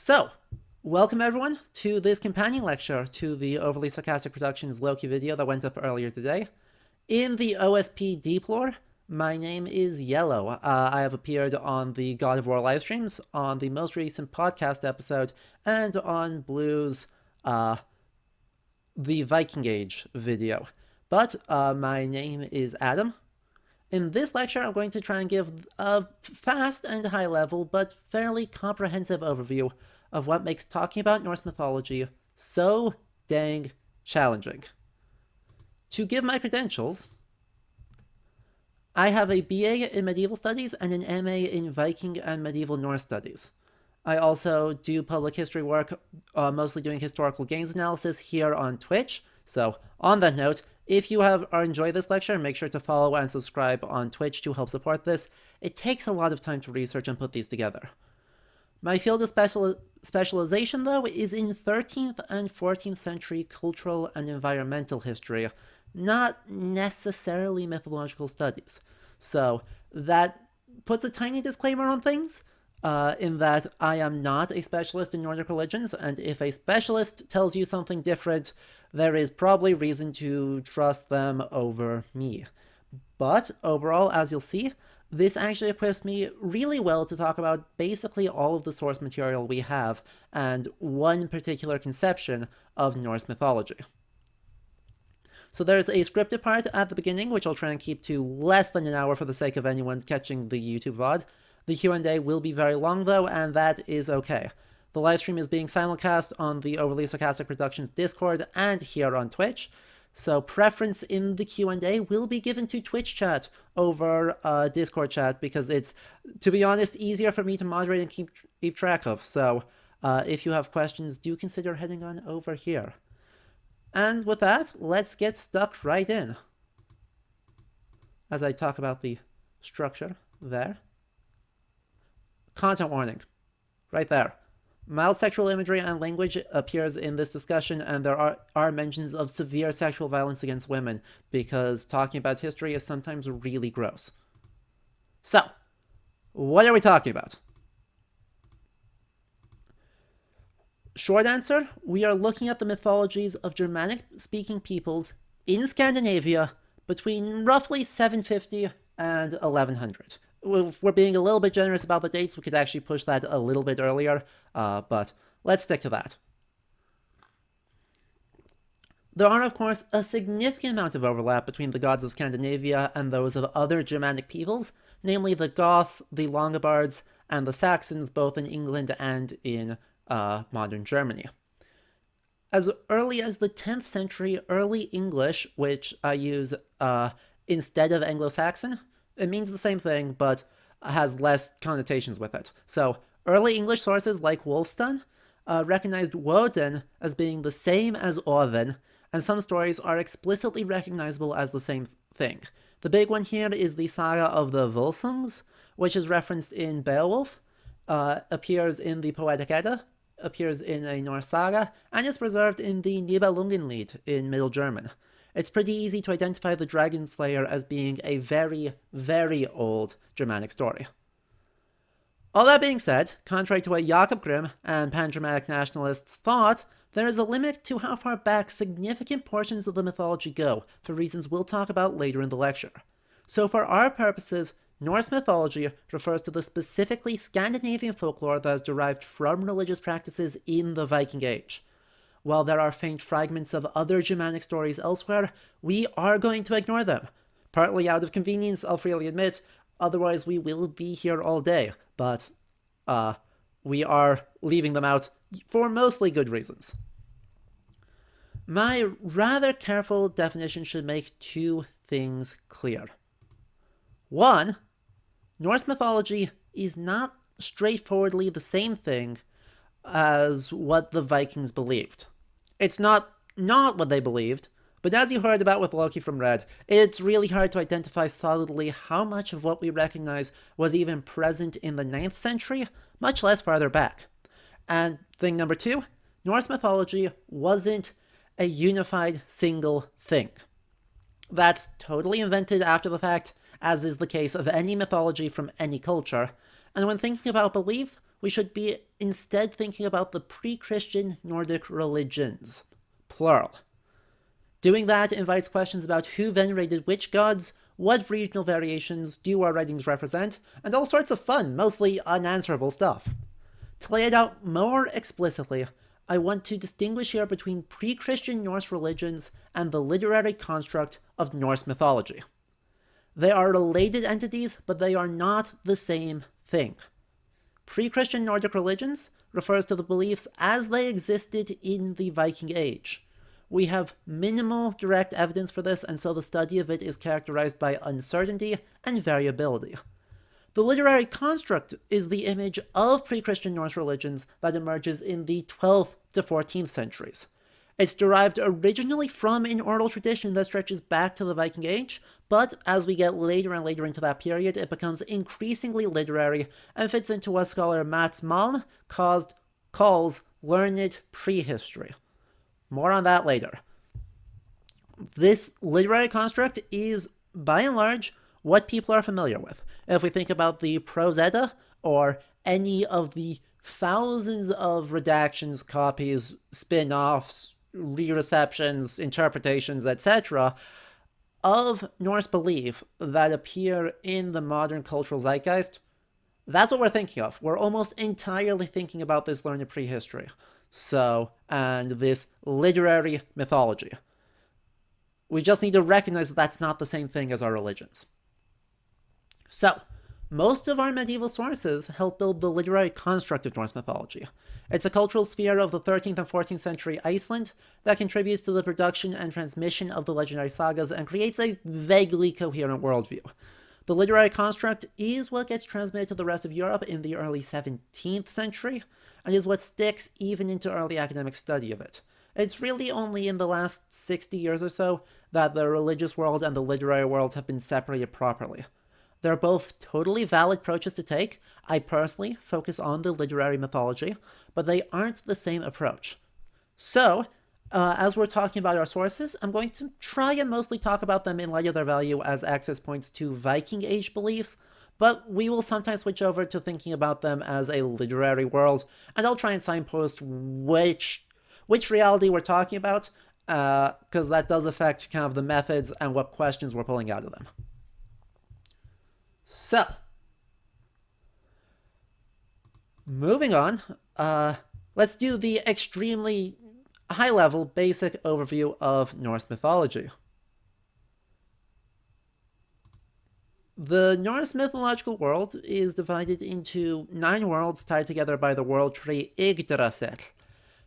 So, welcome everyone to this companion lecture to the Overly Sarcastic Productions Loki video that went up earlier today. In the OSP Deep Lore, my name is Yellow. I have appeared on the God of War livestreams, on the most recent podcast episode, and on Blue's the Viking Age video. But my name is Adam. In this lecture, I'm going to try and give a fast and high level, but fairly comprehensive overview of what makes talking about Norse mythology so dang challenging. To give my credentials, I have a BA in Medieval Studies and an MA in Viking and Medieval Norse Studies. I also do public history work, mostly doing historical games analysis here on Twitch. So, on that note, if you are enjoying this lecture, make sure to follow and subscribe on Twitch to help support this. It takes a lot of time to research and put these together. My field of specialization, though, is in 13th and 14th century cultural and environmental history, not necessarily mythological studies. So that puts a tiny disclaimer on things, in that I am not a specialist in Nordic religions, and if a specialist tells you something different, there is probably reason to trust them over me. But overall, as you'll see, this actually equips me really well to talk about basically all of the source material we have, and one particular conception of Norse mythology. So there's a scripted part at the beginning, which I'll try and keep to less than an hour for the sake of anyone catching the YouTube VOD. The Q&A will be very long though, and that is okay. The livestream is being simulcast on the Overly Sarcastic Productions Discord and here on Twitch, so preference in the Q&A will be given to Twitch chat over Discord chat because it's, to be honest, easier for me to moderate and keep track of. So if you have questions, do consider heading on over here. And with that, let's get stuck right in. As I talk about the structure there. Content warning. Right there. Mild sexual imagery and language appears in this discussion, and there are mentions of severe sexual violence against women, because talking about history is sometimes really gross. So, what are we talking about? Short answer, we are looking at the mythologies of Germanic-speaking peoples in Scandinavia between roughly 750 and 1100. If we're being a little bit generous about the dates, we could actually push that a little bit earlier, but let's stick to that. There are, of course, a significant amount of overlap between the gods of Scandinavia and those of other Germanic peoples, namely the Goths, the Longobards, and the Saxons, both in England and in modern Germany. As early as the 10th century, Early English, which I use instead of Anglo-Saxon, it means the same thing, but has less connotations with it. So, early English sources like Wulfstan recognized Woden as being the same as Odin, and some stories are explicitly recognizable as the same thing. The big one here is the Saga of the Volsungs, which is referenced in Beowulf, appears in the Poetic Edda, appears in a Norse saga, and is preserved in the Nibelungenlied in Middle German. It's pretty easy to identify the Dragon Slayer as being a very, very old Germanic story. All that being said, contrary to what Jakob Grimm and pan-Germanic nationalists thought, there is a limit to how far back significant portions of the mythology go, for reasons we'll talk about later in the lecture. So for our purposes, Norse mythology refers to the specifically Scandinavian folklore that is derived from religious practices in the Viking Age. While there are faint fragments of other Germanic stories elsewhere, we are going to ignore them. Partly out of convenience, I'll freely admit, otherwise we will be here all day, but we are leaving them out for mostly good reasons. My rather careful definition should make two things clear. One, Norse mythology is not straightforwardly the same thing as what the Vikings believed. It's not what they believed, but as you heard about with Loki from Red, it's really hard to identify solidly how much of what we recognize was even present in the 9th century, much less farther back. And thing number two, Norse mythology wasn't a unified single thing. That's totally invented after the fact, as is the case of any mythology from any culture, and when thinking about belief, we should be instead thinking about the pre-Christian Nordic religions, plural. Doing that invites questions about who venerated which gods, what regional variations do our writings represent, and all sorts of fun, mostly unanswerable stuff. To lay it out more explicitly, I want to distinguish here between pre-Christian Norse religions and the literary construct of Norse mythology. They are related entities, but they are not the same thing. Pre-Christian Nordic religions refers to the beliefs as they existed in the Viking Age. We have minimal direct evidence for this, and so the study of it is characterized by uncertainty and variability. The literary construct is the image of pre-Christian Norse religions that emerges in the 12th to 14th centuries. It's derived originally from an oral tradition that stretches back to the Viking Age, but as we get later and later into that period, it becomes increasingly literary and fits into what scholar Mats Malm calls learned prehistory. More on that later. This literary construct is, by and large, what people are familiar with. If we think about the Prose Edda, or any of the thousands of redactions, copies, spin-offs, re-receptions, interpretations, etc., of Norse belief that appear in the modern cultural zeitgeist, that's what we're thinking of. We're almost entirely thinking about this learned prehistory. And this literary mythology. We just need to recognize that that's not the same thing as our religions. So, most of our medieval sources help build the literary construct of Norse mythology. It's a cultural sphere of the 13th and 14th century Iceland that contributes to the production and transmission of the legendary sagas and creates a vaguely coherent worldview. The literary construct is what gets transmitted to the rest of Europe in the early 17th century, and is what sticks even into early academic study of it. It's really only in the last 60 years or so that the religious world and the literary world have been separated properly. They're both totally valid approaches to take. I personally focus on the literary mythology, but they aren't the same approach. So, as we're talking about our sources, I'm going to try and mostly talk about them in light of their value as access points to Viking Age beliefs, but we will sometimes switch over to thinking about them as a literary world, and I'll try and signpost which reality we're talking about, because that does affect kind of the methods and what questions we're pulling out of them. So, moving on, let's do the extremely high-level basic overview of Norse mythology. The Norse mythological world is divided into 9 worlds tied together by the world tree Yggdrasil.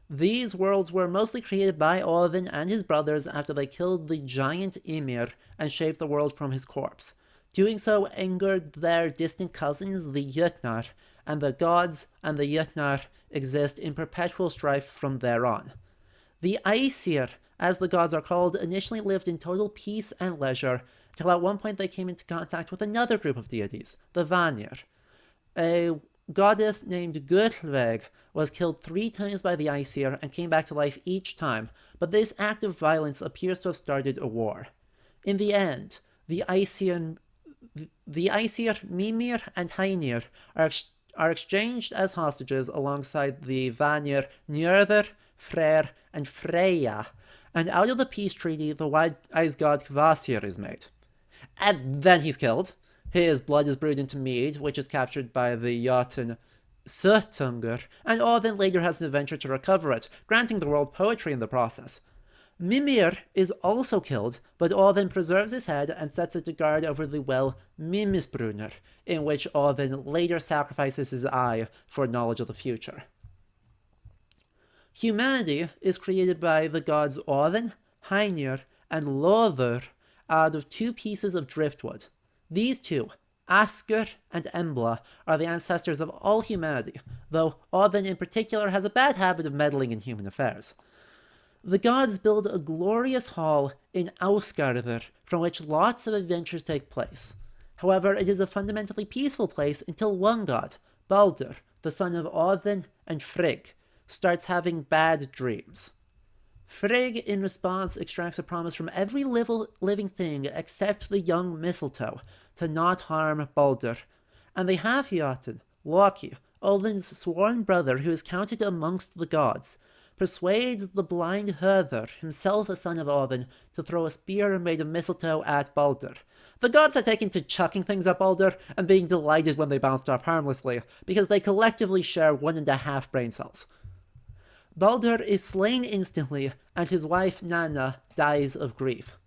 These worlds were mostly created by Odin and his brothers after they killed the giant Ymir and shaped the world from his corpse. Doing so angered their distant cousins, the Jötnar, and the gods and the Jötnar exist in perpetual strife from there on. The Aesir, as the gods are called, initially lived in total peace and leisure, until at one point they came into contact with another group of deities, the Vanir. A goddess named Gurlveig was killed 3 times by the Aesir and came back to life each time, but this act of violence appears to have started a war. In the end, the Aesir Mimir and Heinir are exchanged as hostages alongside the Vanir Njörður, Freyr, and Freyja, and out of the peace treaty, the wise god Kvasir is made. And then he's killed. His blood is brewed into mead, which is captured by the Jotun Suttungr, and Odin later has an adventure to recover it, granting the world poetry in the process. Mimir is also killed, but Odin preserves his head and sets it to guard over the well Mimisbrunner, in which Odin later sacrifices his eye for knowledge of the future. Humanity is created by the gods Odin, Heinir, and Loðr out of 2 pieces of driftwood. These 2, Askr and Embla, are the ancestors of all humanity, though Odin in particular has a bad habit of meddling in human affairs. The gods build a glorious hall in Ausgarður, from which lots of adventures take place. However, it is a fundamentally peaceful place until one god, Baldur, the son of Odin and Frigg, starts having bad dreams. Frigg, in response, extracts a promise from every living thing except the young mistletoe to not harm Baldur, and the half-Jotun, Loki, Odin's sworn brother, who is counted amongst the gods, persuades the blind Hörður, himself a son of Odin, to throw a spear made of mistletoe at Baldur. The gods had taken to chucking things at Baldur and being delighted when they bounced off harmlessly, because they collectively share 1.5 brain cells. Baldur is slain instantly, and his wife Nanna dies of grief.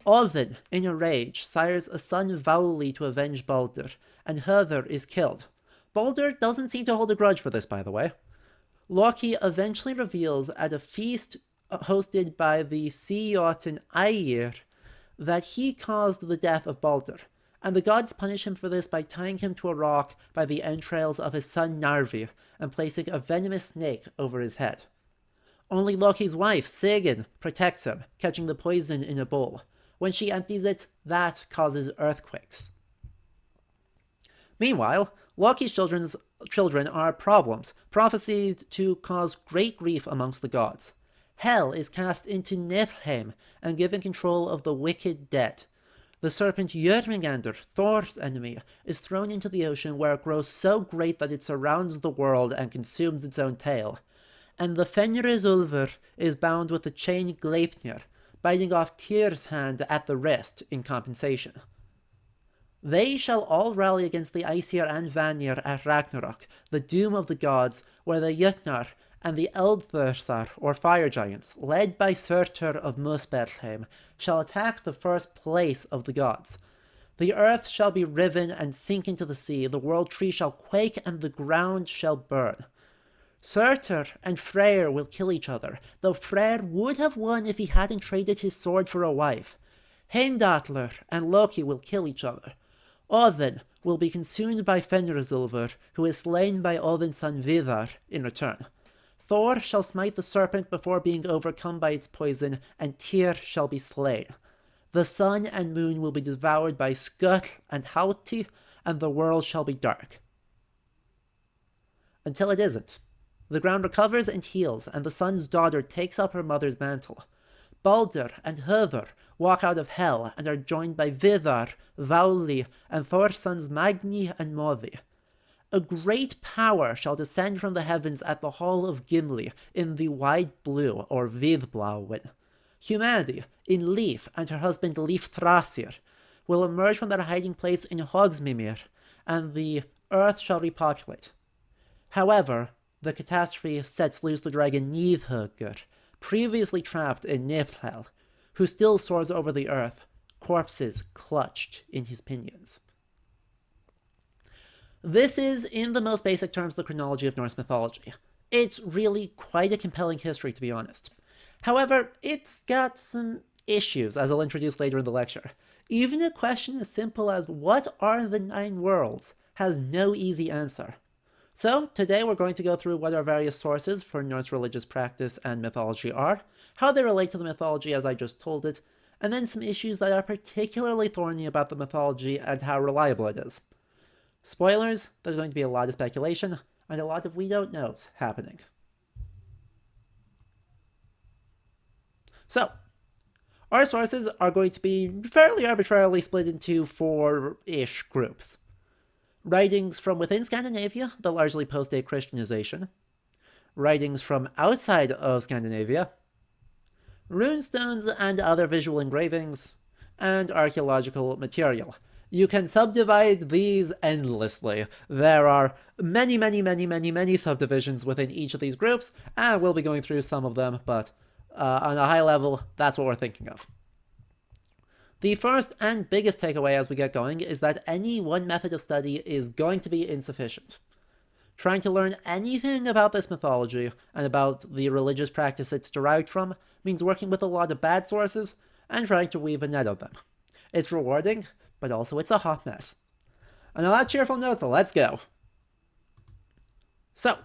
Odin, in a rage, sires a son Vauli to avenge Baldur, and Hörður is killed. Baldur doesn't seem to hold a grudge for this, by the way. Loki eventually reveals at a feast hosted by the sea Jotun Ægir that he caused the death of Baldur, and the gods punish him for this by tying him to a rock by the entrails of his son Narvi and placing a venomous snake over his head. Only Loki's wife, Sigyn, protects him, catching the poison in a bowl. When she empties it, that causes earthquakes. Meanwhile, Loki's children are problems, prophesied to cause great grief amongst the gods. Hel is cast into Niflheim and given control of the wicked dead. The serpent Jörmungandr, Thor's enemy, is thrown into the ocean where it grows so great that it surrounds the world and consumes its own tail. And the Fenrisulfur is bound with the chain Gleipnir, biting off Tyr's hand at the wrist in compensation. They shall all rally against the Aesir and Vanir at Ragnarok, the doom of the gods, where the Jötnar and the Eldthursar, or fire giants, led by Surtur of Muspelheim, shall attack the first place of the gods. The earth shall be riven and sink into the sea, the world tree shall quake, and the ground shall burn. Surtur and Freyr will kill each other, though Freyr would have won if he hadn't traded his sword for a wife. Heimdallr and Loki will kill each other. Odin will be consumed by Fenrisulfur, who is slain by Odin's son Vidar in return. Thor shall smite the serpent before being overcome by its poison, and Tyr shall be slain. The sun and moon will be devoured by Skutl and Hauti, and the world shall be dark. Until it isn't. The ground recovers and heals, and the sun's daughter takes up her mother's mantle. Baldur and Hörður walk out of Hel and are joined by Vidar, Vauli, and Thor's sons Magni and Mothi. A great power shall descend from the heavens at the hall of Gimli in the wide blue, or Vidblauen. Humanity, in Leif and her husband Leif-Thrasir, will emerge from their hiding place in Hogsmimir, and the earth shall repopulate. However, the catastrophe sets loose the dragon Nidhugr, previously trapped in Niflhel, who still soars over the earth, corpses clutched in his pinions. This is, in the most basic terms, the chronology of Norse mythology. It's really quite a compelling history, to be honest. However, it's got some issues, as I'll introduce later in the lecture. Even a question as simple as what are the 9 worlds has no easy answer. So, today we're going to go through what our various sources for Norse religious practice and mythology are, how they relate to the mythology as I just told it, and then some issues that are particularly thorny about the mythology and how reliable it is. Spoilers, there's going to be a lot of speculation, and a lot of we don't knows happening. So, our sources are going to be fairly arbitrarily split into 4-ish groups. Writings from within Scandinavia, but largely post-date Christianization. Writings from outside of Scandinavia. Runestones and other visual engravings. And archaeological material. You can subdivide these endlessly. There are many subdivisions within each of these groups, and we'll be going through some of them, but on a high level, that's what we're thinking of. The first and biggest takeaway as we get going is that any one method of study is going to be insufficient. Trying to learn anything about this mythology and about the religious practice it's derived from means working with a lot of bad sources and trying to weave a net of them. It's rewarding, but also it's a hot mess. And on that cheerful note, let's go. So,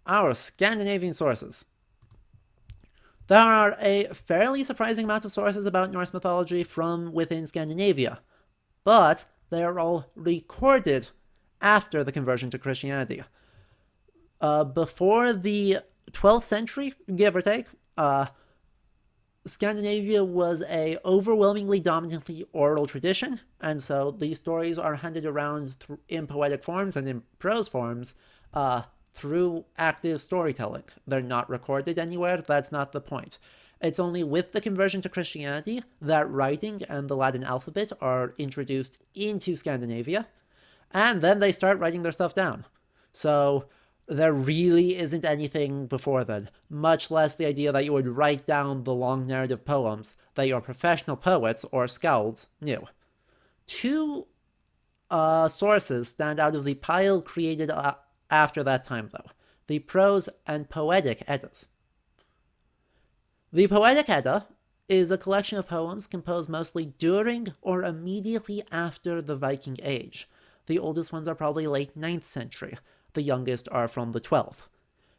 our Scandinavian sources. There are a fairly surprising amount of sources about Norse mythology from within Scandinavia, but they are all recorded after the conversion to Christianity. Before the 12th century, give or take, Scandinavia was a overwhelmingly dominantly oral tradition, and so these stories are handed around in poetic forms and in prose forms through active storytelling. They're not recorded anywhere, that's not the point. It's only with the conversion to Christianity that writing and the Latin alphabet are introduced into Scandinavia, and then they start writing their stuff down. So there really isn't anything before then, much less the idea that you would write down the long narrative poems that your professional poets or skalds knew. Two sources stand out of the pile created after that time, though: the Prose and Poetic Eddas. The Poetic Edda is a collection of poems composed mostly during or immediately after the Viking Age. The oldest ones are probably late 9th century. The youngest are from the 12th.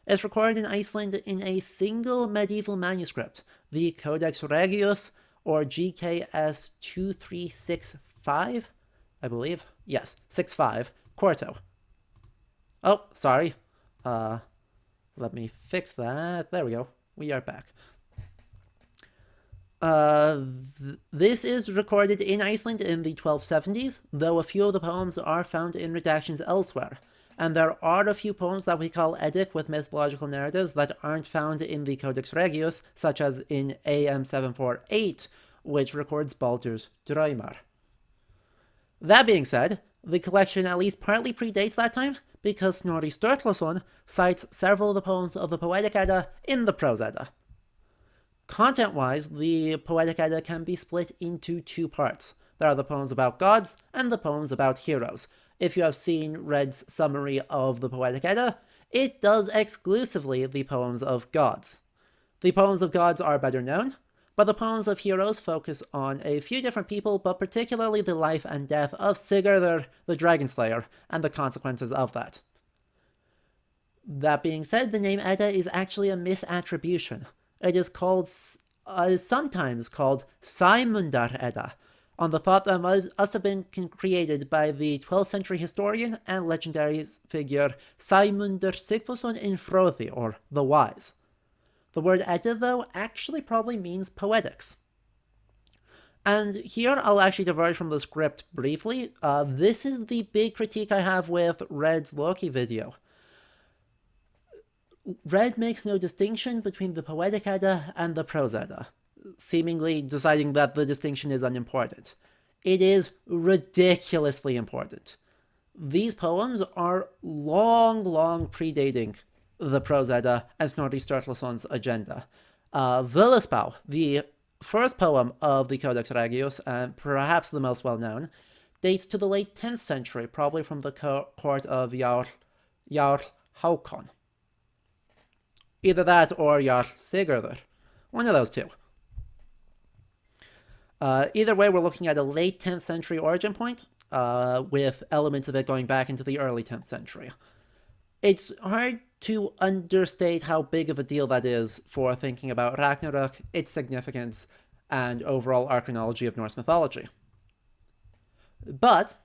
It's recorded in Iceland in a single medieval manuscript, the Codex Regius, or GKS 2365, I believe. Yes, 65, quarto. Oh, sorry. Let me fix that. There we go. We are back. This is recorded in Iceland in the 1270s, though a few of the poems are found in redactions elsewhere. And there are a few poems that we call Eddic with mythological narratives that aren't found in the Codex Regius, such as in AM 748, which records Baldur's Draumar. That being said, the collection at least partly predates that time, because Snorri Sturluson cites several of the poems of the Poetic Edda in the Prose Edda. Content-wise, the Poetic Edda can be split into two parts. There are the poems about gods and the poems about heroes. If you have seen Red's summary of the Poetic Edda, it does exclusively the poems of gods. The poems of gods are better known, but the poems of heroes focus on a few different people, but particularly the life and death of Sigurður the Dragon Slayer and the consequences of that. That being said, the name Edda is actually a misattribution. It is sometimes called Saemundar Edda, on the thought that must have been created by the 12th century historian and legendary figure Saemundr Sigfusson in Froði, or the Wise. The word Edda, though, actually probably means poetics. And here I'll actually diverge from the script briefly. This is the big critique I have with Red's Loki video. Red makes no distinction between the Poetic Edda and the Prose Edda, seemingly deciding that the distinction is unimportant. It is ridiculously important. These poems are long predating the Prose Edda and Snorri Sturluson's agenda. Völuspá, the first poem of the Codex Regius, and perhaps the most well-known, dates to the late 10th century, probably from the court of Jarl Hákon. Either that or Jarl Sigurður. One of those two. Either way, we're looking at a late 10th century origin point, with elements of it going back into the early 10th century. It's hard to understate how big of a deal that is for thinking about Ragnarok, its significance, and overall archaeology of Norse mythology. But,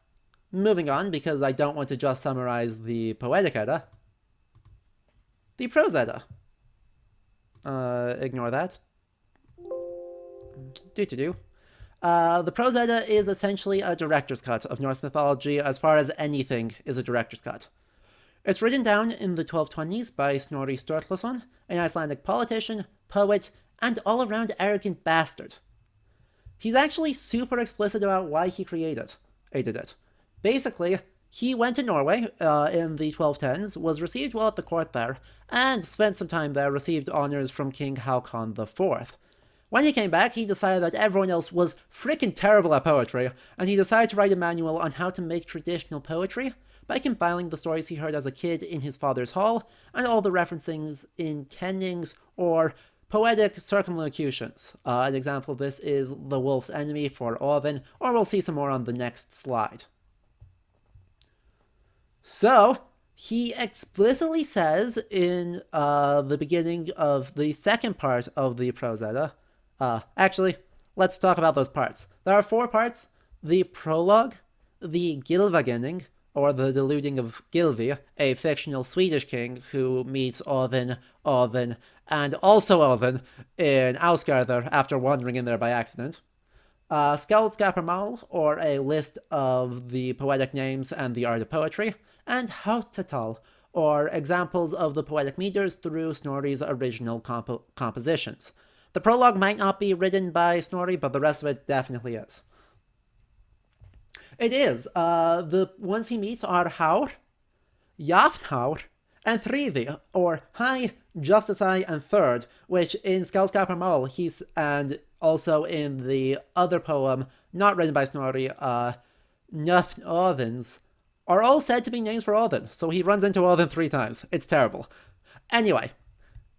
moving on, because I don't want to just summarize the Poetic Edda, the Prose Edda. Ignore that. The Prose Edda is essentially a director's cut of Norse mythology as far as anything is a director's cut. It's written down in the 1220s by Snorri Sturluson, an Icelandic politician, poet, and all-around arrogant bastard. He's actually super explicit about why he created it. Basically, he went to Norway in the 1210s, was received well at the court there, and spent some time there, received honors from King Hákon IV. When he came back, he decided that everyone else was freaking terrible at poetry, and he decided to write a manual on how to make traditional poetry by compiling the stories he heard as a kid in his father's hall, and all the referencings in kennings or poetic circumlocutions. An example of this is the wolf's enemy for Óðinn, or we'll see some more on the next slide. So, he explicitly says in the beginning of the second part of the Prose Edda, actually, let's talk about those parts. There are 4 parts: the prologue, the Gylfaginning, or the deluding of Gylfi, a fictional Swedish king who meets Óðinn, and also Óðinn in Ausgarður after wandering in there by accident. Skaldskaparmál, or a list of the poetic names and the art of poetry, and Hautatal, or examples of the poetic meters through Snorri's original compositions. The prologue might not be written by Snorri, but the rest of it definitely is. It is. The ones he meets are Haur, Jafnhaur, and Thriði, or High, Justice I, and Third, which in Skaldskaparmál, he's, and also in the other poem, not written by Snorri, Nöfn Óðins, are all said to be names for Odin, so he runs into Odin 3 times. It's terrible. Anyway,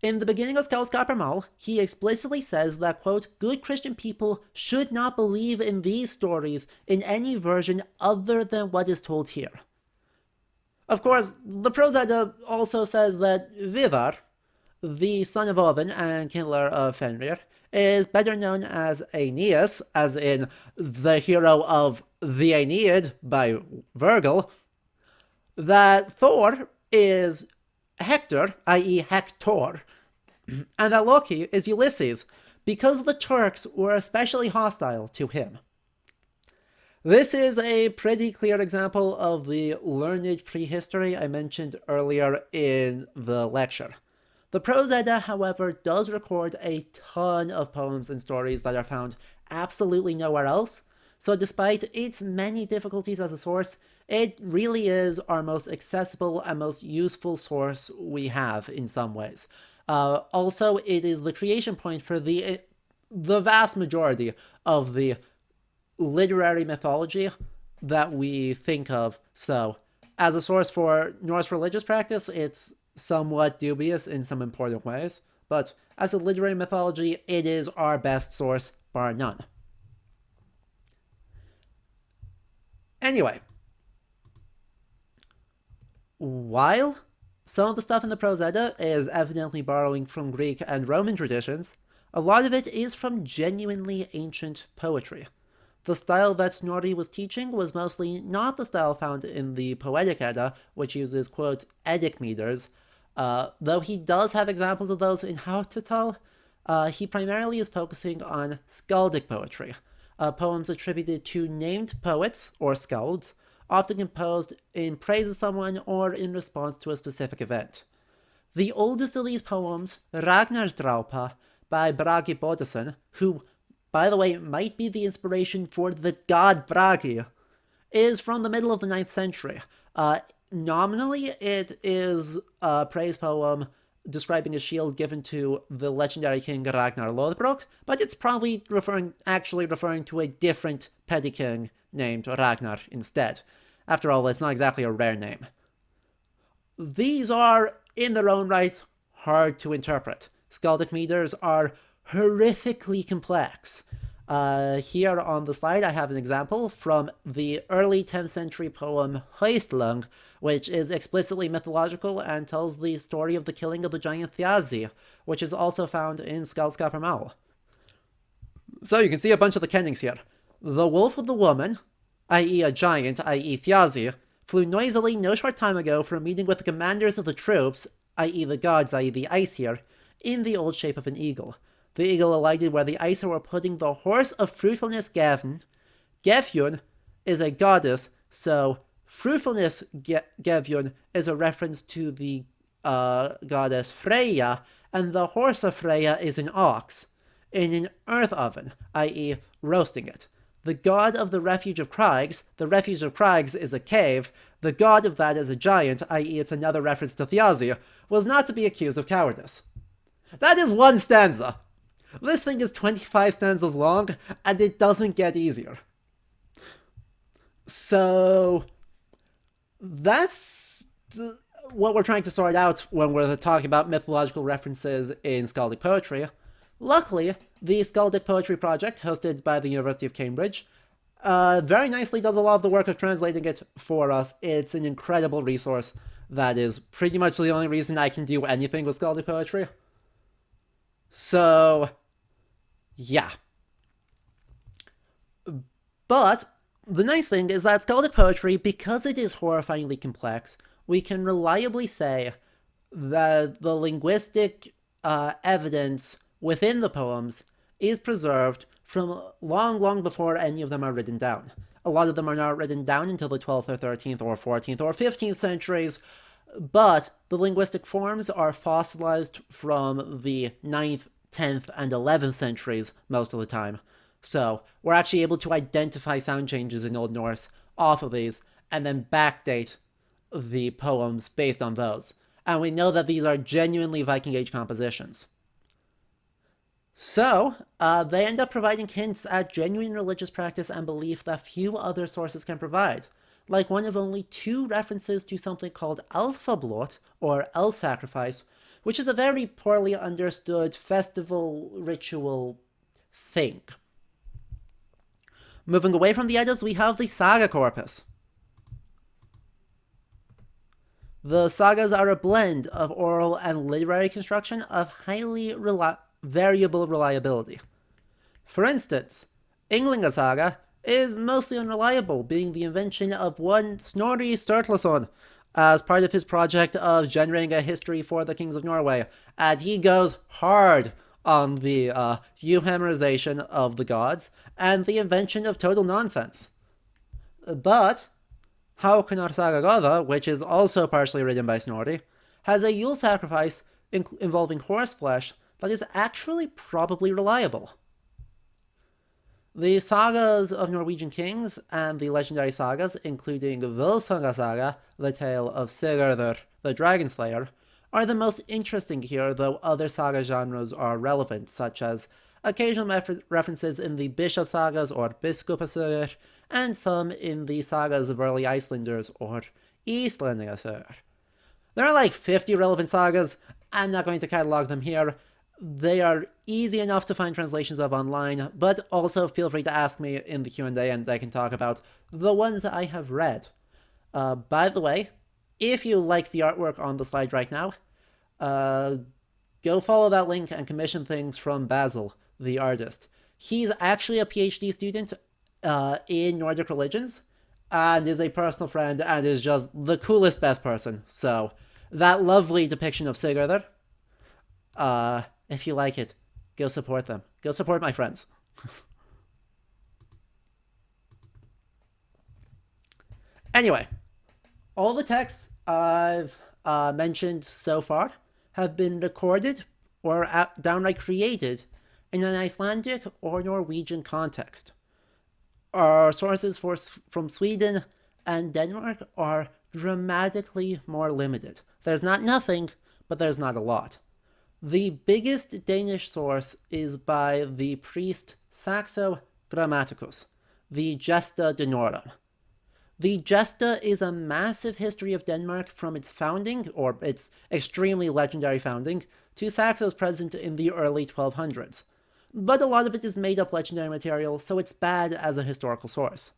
in the beginning of Skaldskaparmál, he explicitly says that, quote, good Christian people should not believe in these stories in any version other than what is told here. Of course, the Prose Edda also says that Viðar, the son of Odin and killer of Fenrir, is better known as Aeneas, as in the hero of the Aeneid by Virgil, that Thor is Hector, i.e. Hector, and that Loki is Ulysses, because the Turks were especially hostile to him. This is a pretty clear example of the learned prehistory I mentioned earlier in the lecture. The Prose Edda, however, does record a ton of poems and stories that are found absolutely nowhere else, so despite its many difficulties as a source, it really is our most accessible and most useful source we have in some ways. Also, it is the creation point for the vast majority of the literary mythology that we think of. So, as a source for Norse religious practice, it's somewhat dubious in some important ways, but as a literary mythology, it is our best source, bar none. Anyway, while some of the stuff in the Prose Edda is evidently borrowing from Greek and Roman traditions, a lot of it is from genuinely ancient poetry. The style that Snorri was teaching was mostly not the style found in the Poetic Edda, which uses, quote, Eddic meters, though he does have examples of those in Hautetal. He primarily is focusing on skaldic poetry, poems attributed to named poets, or skalds, often composed in praise of someone or in response to a specific event. The oldest of these poems, Ragnarsdrápa, by Bragi Boddason, who, by the way, might be the inspiration for the god Bragi, is from the middle of the 9th century. Nominally, it is a praise poem describing a shield given to the legendary king Ragnar Lothbrok, but it's probably actually referring to a different petty king named Ragnar instead. After all, it's not exactly a rare name. These are, in their own right, hard to interpret. Skaldic meters are horrifically complex. Here on the slide, I have an example from the early 10th century poem Høstlung, which is explicitly mythological and tells the story of the killing of the giant Thiazi, which is also found in Skaldskaparmál. So you can see a bunch of the kennings here. The wolf of the woman, i.e. a giant, i.e. Thiazi, flew noisily no short time ago for a meeting with the commanders of the troops, i.e. the gods, i.e. the Aesir, in the old shape of an eagle. The eagle alighted where the Aesir were putting the horse of fruitfulness Gefn. Gefjun is a goddess, so fruitfulness Gefjun is a reference to the goddess Freyja, and the horse of Freyja is an ox, in an earth oven, i.e. roasting it. The god of the refuge of crags is a cave, the god of that is a giant, i.e. it's another reference to Thiazi, was not to be accused of cowardice. That is one stanza. This thing is 25 stanzas long, and it doesn't get easier. So, that's what we're trying to sort out when we're talking about mythological references in skaldic poetry. Luckily, the Skaldic Poetry Project, hosted by the University of Cambridge, very nicely does a lot of the work of translating it for us. It's an incredible resource that is pretty much the only reason I can do anything with Skaldic poetry. So, yeah. But the nice thing is that Skaldic poetry, because it is horrifyingly complex, we can reliably say that the linguistic evidence within the poems is preserved from long before any of them are written down. A lot of them are not written down until the 12th or 13th or 14th or 15th centuries. but the linguistic forms are fossilized from the 9th, 10th, and 11th centuries most of the time. So we're actually able to identify sound changes in Old Norse off of these and then backdate the poems based on those. And we know that these are genuinely Viking Age compositions. So, they end up providing hints at genuine religious practice and belief that few other sources can provide, like one of only 2 references to something called Alfablot, or elf sacrifice, which is a very poorly understood festival ritual thing. Moving away from the Eddas, we have the Saga corpus. The sagas are a blend of oral and literary construction of highly variable reliability. For instance, Ynglinga Saga is mostly unreliable, being the invention of one Snorri Sturluson as part of his project of generating a history for the kings of Norway, and he goes hard on the euhemerization of the gods and the invention of total nonsense. But Haukunar Saga Goda, which is also partially written by Snorri, has a Yule sacrifice involving horse flesh that is actually probably reliable. The sagas of Norwegian kings and the legendary sagas, including Völsunga Saga, the tale of Sigurður the Dragon Slayer, are the most interesting here, though other saga genres are relevant, such as occasional references in the Bishop Sagas or Biskupasögur, and some in the sagas of early Icelanders or Íslendingasögur. There are like 50 relevant sagas. I'm not going to catalog them here. They are easy enough to find translations of online, but also feel free to ask me in the Q&A and I can talk about the ones that I have read. By the way, if you like the artwork on the slide right now, go follow that link and commission things from Basil, the artist. He's actually a PhD student in Nordic religions and is a personal friend and is just the coolest, best person. So that lovely depiction of Sigurður, if you like it, go support them. Go support my friends. Anyway, all the texts I've mentioned so far have been recorded or downright created in an Icelandic or Norwegian context. Our sources from Sweden and Denmark are dramatically more limited. There's not nothing, but there's not a lot. The biggest Danish source is by the priest Saxo Grammaticus, the Gesta Danorum. The Gesta is a massive history of Denmark from its founding, or its extremely legendary founding, to Saxo's presence in the early 1200s. But a lot of it is made up legendary material, so it's bad as a historical source.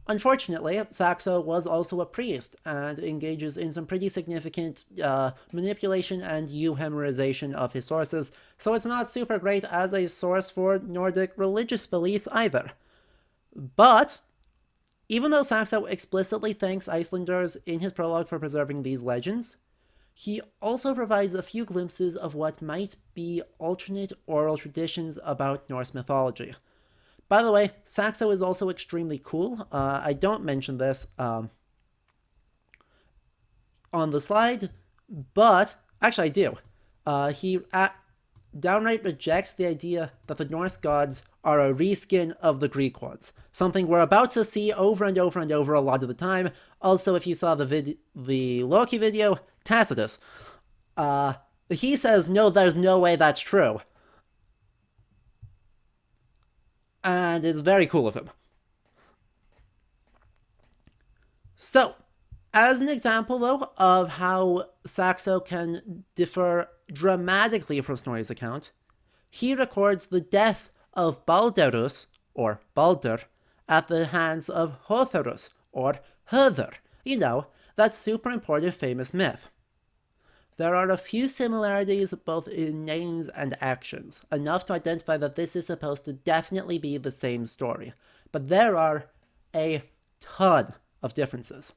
Unfortunately, Saxo was also a priest and engages in some pretty significant manipulation and euhemerization of his sources, so it's not super great as a source for Nordic religious beliefs either. But even though Saxo explicitly thanks Icelanders in his prologue for preserving these legends, he also provides a few glimpses of what might be alternate oral traditions about Norse mythology. By the way, Saxo is also extremely cool. I don't mention this on the slide, but actually I do. He downright rejects the idea that the Norse gods are a reskin of the Greek ones, something we're about to see over and over and over a lot of the time. Also, if you saw the Loki video, Tacitus, he says, no, there's no way that's true. And it's very cool of him. So, as an example, though, of how Saxo can differ dramatically from Snorri's account, he records the death of Balderus, or Balder, at the hands of Hotherus, or Höður. You know, that super important famous myth. There are a few similarities both in names and actions, enough to identify that this is supposed to definitely be the same story. But there are a ton of differences.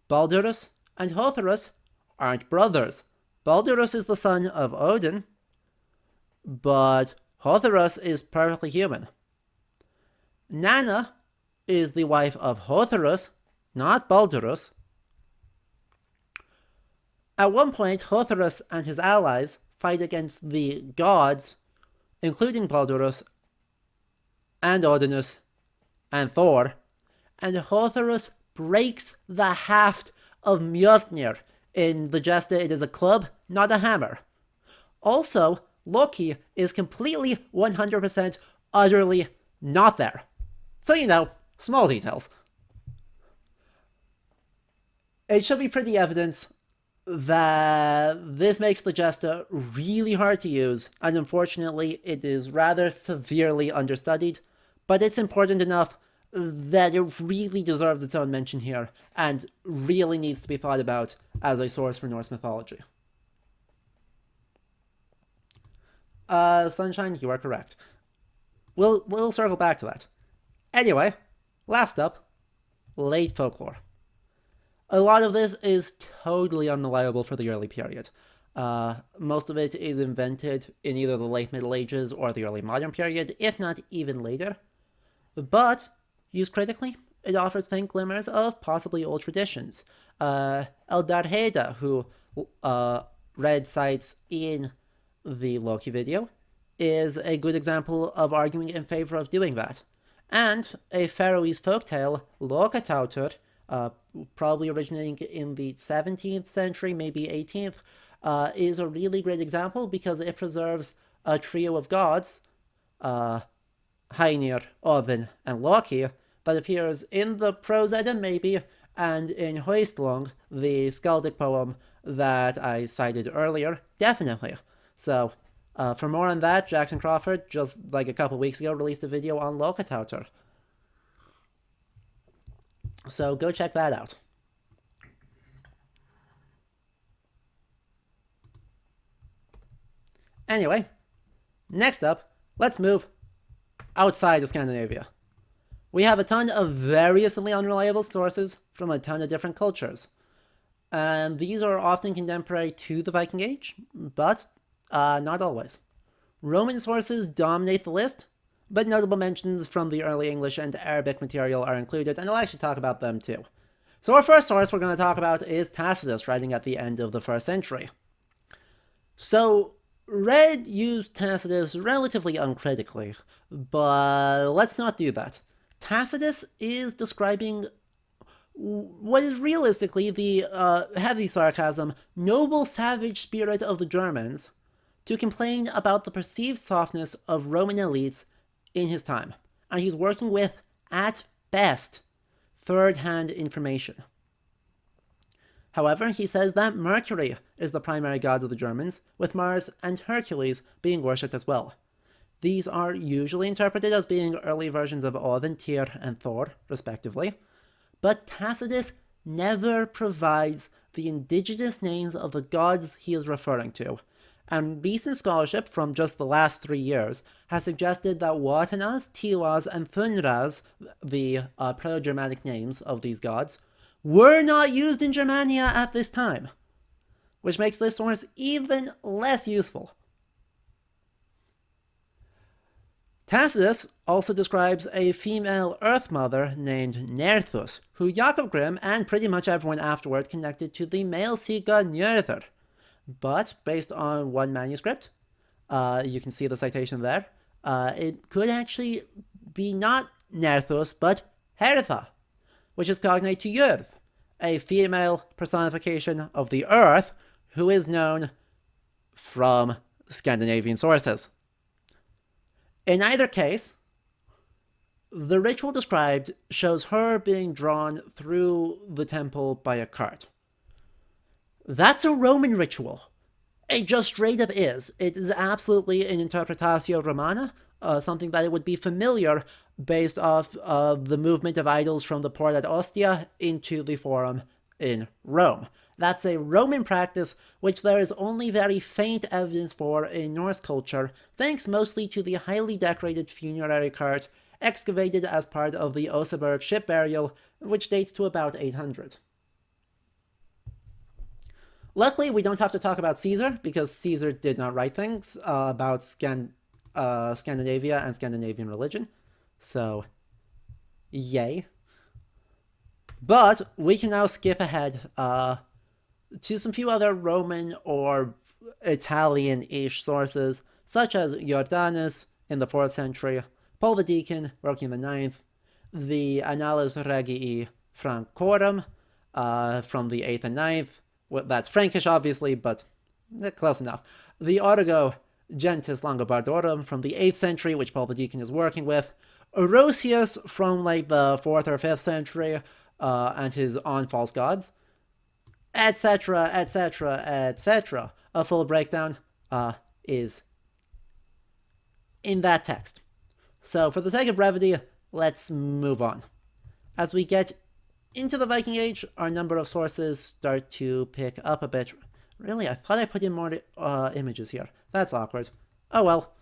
Balderus and Hotherus aren't brothers. Balderus is the son of Odin, but Hotherus is perfectly human. Nanna is the wife of Hotherus, not Balderus. At one point, Hotherus and his allies fight against the gods, including Baldurus and Odinus and Thor, and Hotherus breaks the haft of Mjolnir. In the Gesta, it is a club, not a hammer. Also, Loki is completely 100% utterly not there. So, you know, small details. It should be pretty evident that this makes the Gesta really hard to use, and unfortunately, it is rather severely understudied, but it's important enough that it really deserves its own mention here, and really needs to be thought about as a source for Norse mythology. Sunshine, you are correct. We'll circle back to that. Anyway, last up, late folklore. A lot of this is totally unreliable for the early period. Most of it is invented in either the late Middle Ages or the early modern period, if not even later. But, used critically, it offers faint glimmers of possibly old traditions. Eldar Heda, who read sites in the Loki video, is a good example of arguing in favor of doing that. And a Faroese folktale, Lokatautur, probably originating in the 17th century, maybe 18th, is a really great example because it preserves a trio of gods, Heinir, Odin, and Loki, that appears in the Prose Edda, maybe, and in Hoistlong, the skaldic poem that I cited earlier, definitely. So, for more on that, Jackson Crawford, just like a couple weeks ago, released a video on Lokatautur. So go check that out. Anyway, next up, let's move outside of Scandinavia. We have a ton of variously unreliable sources from a ton of different cultures. And these are often contemporary to the Viking Age, but not always. Roman sources dominate the list, but notable mentions from the early English and Arabic material are included, and I'll actually talk about them too. So our first source we're going to talk about is Tacitus, writing at the end of the 1st century. So, Red used Tacitus relatively uncritically, but let's not do that. Tacitus is describing what is realistically the heavy sarcasm, noble savage spirit of the Germans, to complain about the perceived softness of Roman elites in his time, and he's working with, at best, third-hand information. However, he says that Mercury is the primary god of the Germans, with Mars and Hercules being worshipped as well. These are usually interpreted as being early versions of Odin, Tyr, and Thor, respectively, but Tacitus never provides the indigenous names of the gods he is referring to, and recent scholarship from just the last 3 years has suggested that Wotanas, Tiwas, and Thunras, the Proto-Germanic names of these gods, were not used in Germania at this time, which makes this source even less useful. Tacitus also describes a female Earth Mother named Nerthus, who Jakob Grimm and pretty much everyone afterward connected to the male sea god Njörður. But based on one manuscript, you can see the citation there, it could actually be not Nerthus, but Hertha, which is cognate to Jörð, a female personification of the earth who is known from Scandinavian sources. In either case, the ritual described shows her being drawn through the temple by a cart. That's a Roman ritual. It just straight up is. It is absolutely an interpretatio Romana, something that it would be familiar based off of the movement of idols from the port at Ostia into the Forum in Rome. That's a Roman practice which there is only very faint evidence for in Norse culture, thanks mostly to the highly decorated funerary cart excavated as part of the Oseberg ship burial, which dates to about 800. Luckily, we don't have to talk about Caesar, because Caesar did not write things about Scandinavia and Scandinavian religion. So, yay. But we can now skip ahead to some few other Roman or Italian-ish sources, such as Jordanus in the 4th century, Paul the Deacon working in the 9th, the Annales Regii Francorum from the 8th and 9th. Well, that's Frankish, obviously, but close enough. The Origo Gentis Longobardorum from the 8th century, which Paul the Deacon is working with. Orosius from like the 4th or 5th century, and his On False Gods, etc., etc., etc. A full breakdown is in that text. So for the sake of brevity, let's move on. As we get into the Viking Age, our number of sources start to pick up a bit. Really, I thought I put in more images here. That's awkward. Oh well.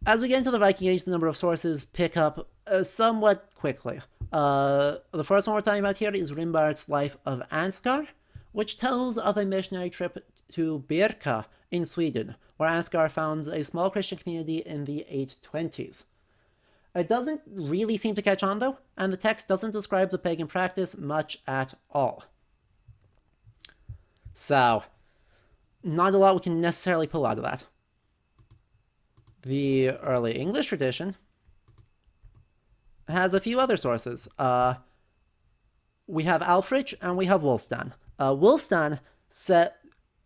As we get into the Viking Age, the number of sources pick up somewhat quickly. The first one we're talking about here is Rimbart's Life of Ansgar, which tells of a missionary trip to Birka in Sweden, where Ansgar founds a small Christian community in the 820s. It doesn't really seem to catch on, though, and the text doesn't describe the pagan practice much at all. So, not a lot we can necessarily pull out of that. The early English tradition has a few other sources. We have Alfrich and we have Wulfstan. Wulfstan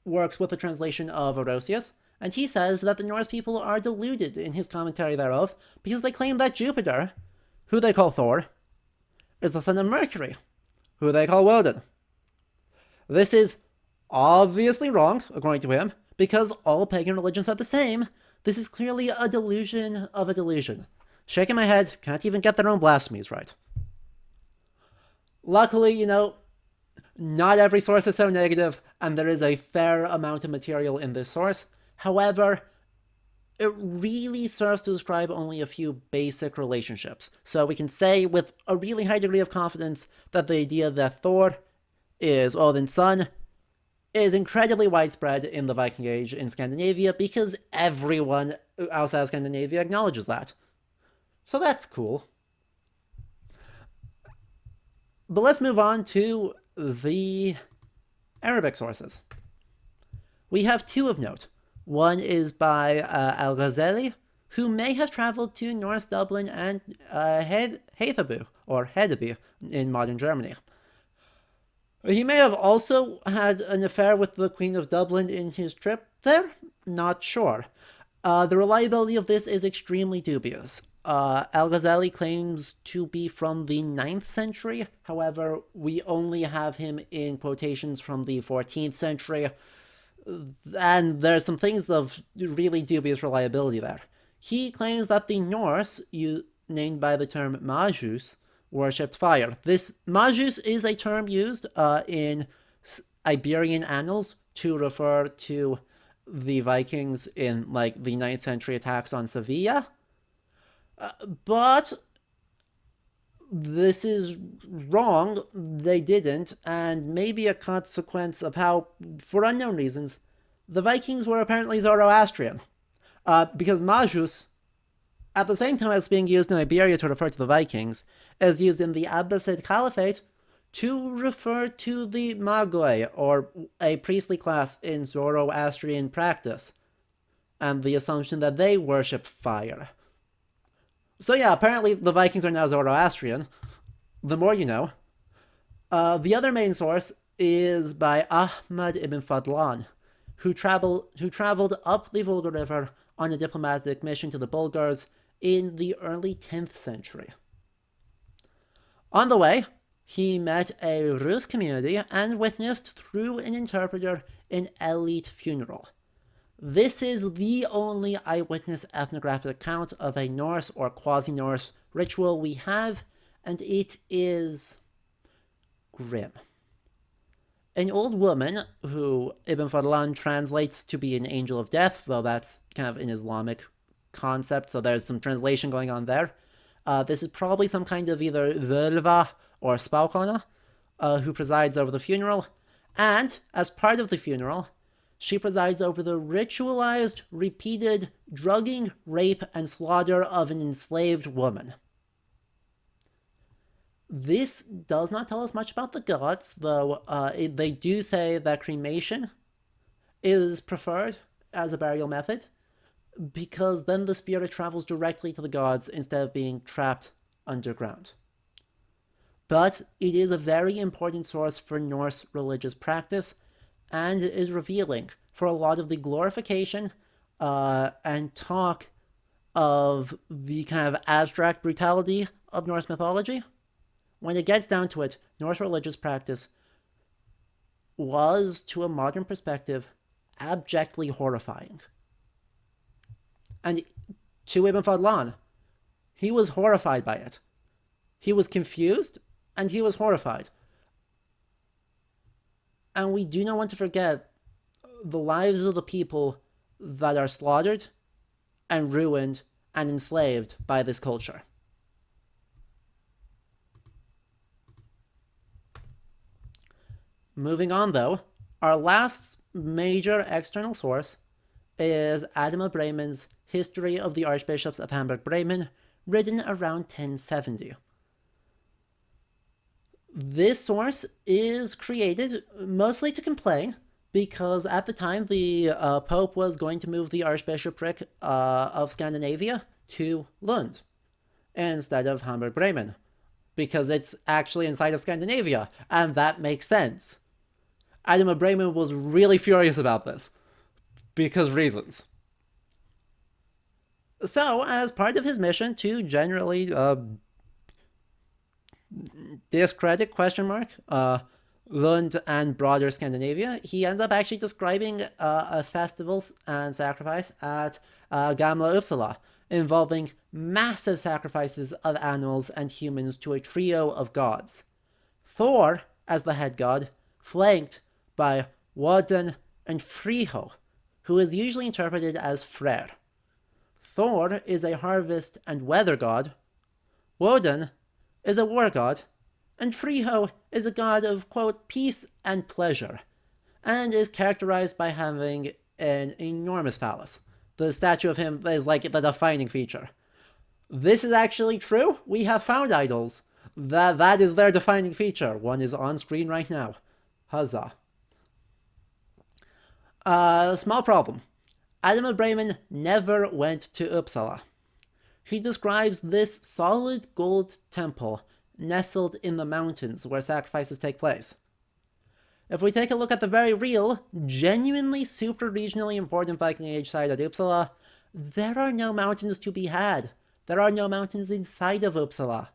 works with the translation of Orosius, and he says that the Norse people are deluded in his commentary thereof because they claim that Jupiter, who they call Thor, is the son of Mercury, who they call Woden. This is obviously wrong, according to him, because all pagan religions are the same. This is clearly a delusion of a delusion. Shaking my head, can't even get their own blasphemies right. Luckily, not every source is so negative, and there is a fair amount of material in this source. However, it really serves to describe only a few basic relationships. So we can say with a really high degree of confidence that the idea that Thor is Odin's son is incredibly widespread in the Viking Age in Scandinavia because everyone outside of Scandinavia acknowledges that. So that's cool. But let's move on to the Arabic sources. We have two of note. One is by Al-Ghazali, who may have traveled to Norse Dublin and Hedabu, or Hedeby, in modern Germany. He may have also had an affair with the Queen of Dublin in his trip there, not sure. The reliability of this is extremely dubious. Al-Ghazali claims to be from the 9th century, however, we only have him in quotations from the 14th century, and there's some things of really dubious reliability there. He claims that the Norse, named by the term Majus, worshipped fire. This Majus is a term used in Iberian annals to refer to the Vikings in the 9th century attacks on Sevilla. But this is wrong. They didn't, and maybe a consequence of how, for unknown reasons, the Vikings were apparently Zoroastrian. Because Majus, at the same time as being used in Iberia to refer to the Vikings, is used in the Abbasid Caliphate to refer to the Magoi, or a priestly class in Zoroastrian practice, and the assumption that they worship fire. So yeah, apparently the Vikings are now Zoroastrian. The more you know. The other main source is by Ahmad ibn Fadlan, who traveled up the Volga River on a diplomatic mission to the Bulgars in the early 10th century. On the way, he met a Rus community and witnessed through an interpreter an elite funeral. This is the only eyewitness ethnographic account of a Norse or quasi-Norse ritual we have, and it is grim. An old woman, who Ibn Fadlan translates to be an angel of death, though that's kind of an Islamic concept, so there's some translation going on there. This is probably some kind of either völva or spákona, who presides over the funeral, and as part of the funeral, she presides over the ritualized, repeated drugging, rape, and slaughter of an enslaved woman. This does not tell us much about the gods, though they do say that cremation is preferred as a burial method, because then the spirit travels directly to the gods instead of being trapped underground. But it is a very important source for Norse religious practice, and is revealing for a lot of the glorification and talk of the kind of abstract brutality of Norse mythology. When it gets down to it, Norse religious practice was, to a modern perspective, abjectly horrifying. And to Ibn Fadlan, he was horrified by it. He was confused and he was horrified. And we do not want to forget the lives of the people that are slaughtered and ruined and enslaved by this culture. Moving on, though, our last major external source is Adama Bremen's History of the Archbishops of Hamburg-Bremen, written around 1070. This source is created mostly to complain, because at the time the Pope was going to move the archbishopric of Scandinavia to Lund instead of Hamburg-Bremen, because it's actually inside of Scandinavia, and that makes sense. Adama Bremen was really furious about this, because reasons. So, as part of his mission to generally discredit Lund and broader Scandinavia, he ends up actually describing a festival and sacrifice at Gamla Uppsala, involving massive sacrifices of animals and humans to a trio of gods. Thor as the head god, flanked by Woden and Friho, who is usually interpreted as Freyr. Thor is a harvest and weather god, Woden is a war god, and Friho is a god of, quote, peace and pleasure, and is characterized by having an enormous phallus. The statue of him is like the defining feature. This is actually true. We have found idols that is their defining feature. One is on screen right now. Huzzah. Small problem. Adama Bremen never went to Uppsala. He describes this solid gold temple nestled in the mountains where sacrifices take place. If we take a look at the very real, genuinely super regionally important Viking Age site at Uppsala, there are no mountains to be had. There are no mountains inside of Uppsala.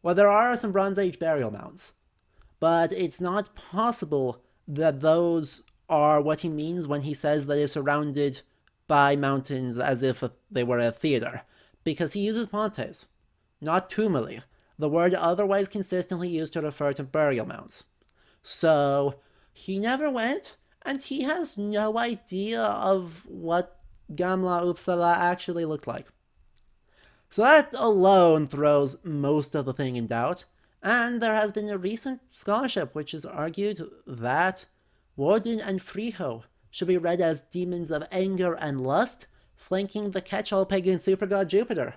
Well, there are some Bronze Age burial mounds, but it's not possible that those are what he means when he says that it's surrounded by mountains as if they were a theater, because he uses pontes, not tumuli, the word otherwise consistently used to refer to burial mounds. So, he never went, and he has no idea of what Gamla Uppsala actually looked like. So that alone throws most of the thing in doubt, and there has been a recent scholarship which has argued that Woden and Friho should be read as demons of anger and lust, flanking the catch-all pagan supergod Jupiter.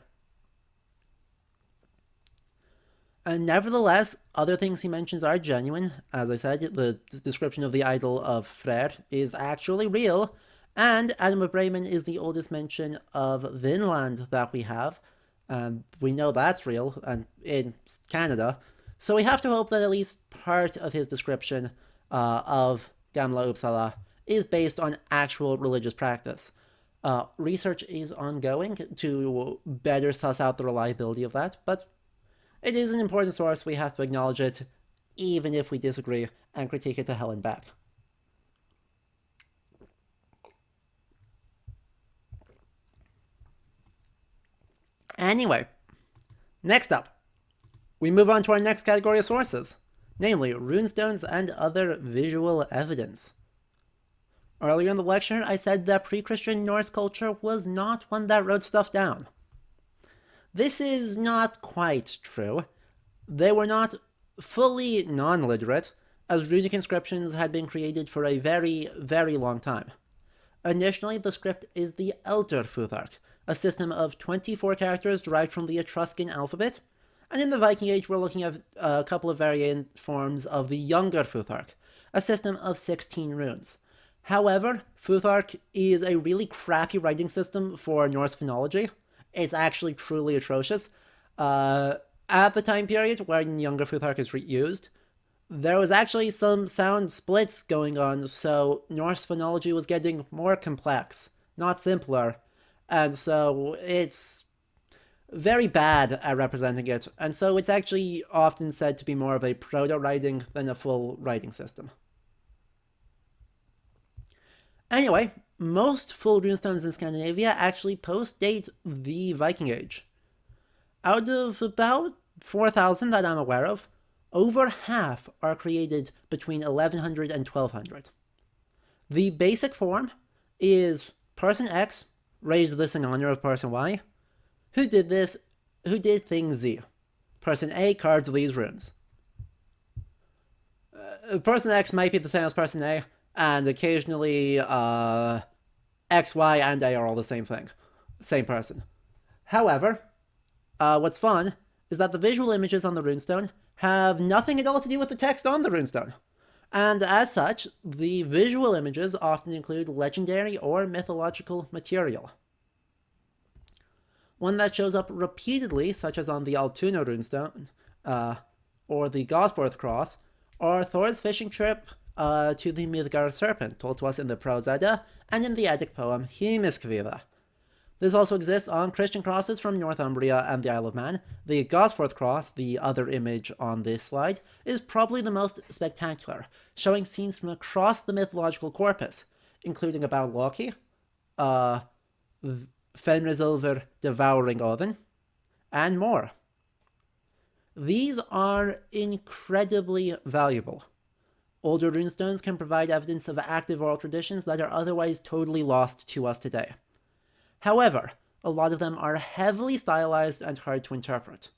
And nevertheless, other things he mentions are genuine. As I said, the description of the idol of Freyr is actually real, and Adama Bremen is the oldest mention of Vinland that we have. We know that's real, and in Canada. So we have to hope that at least part of his description of Gamla Uppsala is based on actual religious practice. Research is ongoing to better suss out the reliability of that, but it is an important source. We have to acknowledge it, even if we disagree, and critique it to hell and back. Anyway, next up, we move on to our next category of sources, namely runestones and other visual evidence. Earlier in the lecture, I said that pre-Christian Norse culture was not one that wrote stuff down. This is not quite true. They were not fully non-literate, as runic inscriptions had been created for a very, very long time. Initially, the script is the Elder Futhark, a system of 24 characters derived from the Etruscan alphabet, And in the Viking Age, we're looking at a couple of variant forms of the Younger Futhark, a system of 16 runes. However, Futhark is a really crappy writing system for Norse phonology. It's actually truly atrocious. At the time period when Younger Futhark is used, there was actually some sound splits going on, so Norse phonology was getting more complex, not simpler. And so it's very bad at representing it, and so it's actually often said to be more of a proto-writing than a full writing system. Anyway, most full runestones in Scandinavia actually post-date the Viking Age. Out of about 4,000 that I'm aware of, over half are created between 1100 and 1200. The basic form is person X raised this in honor of person Y, who did thing Z. Person A carved these runes. Person X might be the same as person A, and occasionally X, Y, and A are all the same thing. Same person. However, what's fun is that the visual images on the runestone have nothing at all to do with the text on the runestone. And as such, the visual images often include legendary or mythological material. One that shows up repeatedly, such as on the Altoona runestone, or the Gothforth cross, are Thor's fishing trip to the Midgard serpent, told to us in the Prose Edda and in the Eddic poem Hymiskviða. This also exists on Christian crosses from Northumbria and the Isle of Man. The Gosforth cross, the other image on this slide, is probably the most spectacular, showing scenes from across the mythological corpus, including about Loki, Fenrisilver devouring Odin, and more. These are incredibly valuable. Older runestones can provide evidence of active oral traditions that are otherwise totally lost to us today. However, a lot of them are heavily stylized and hard to interpret.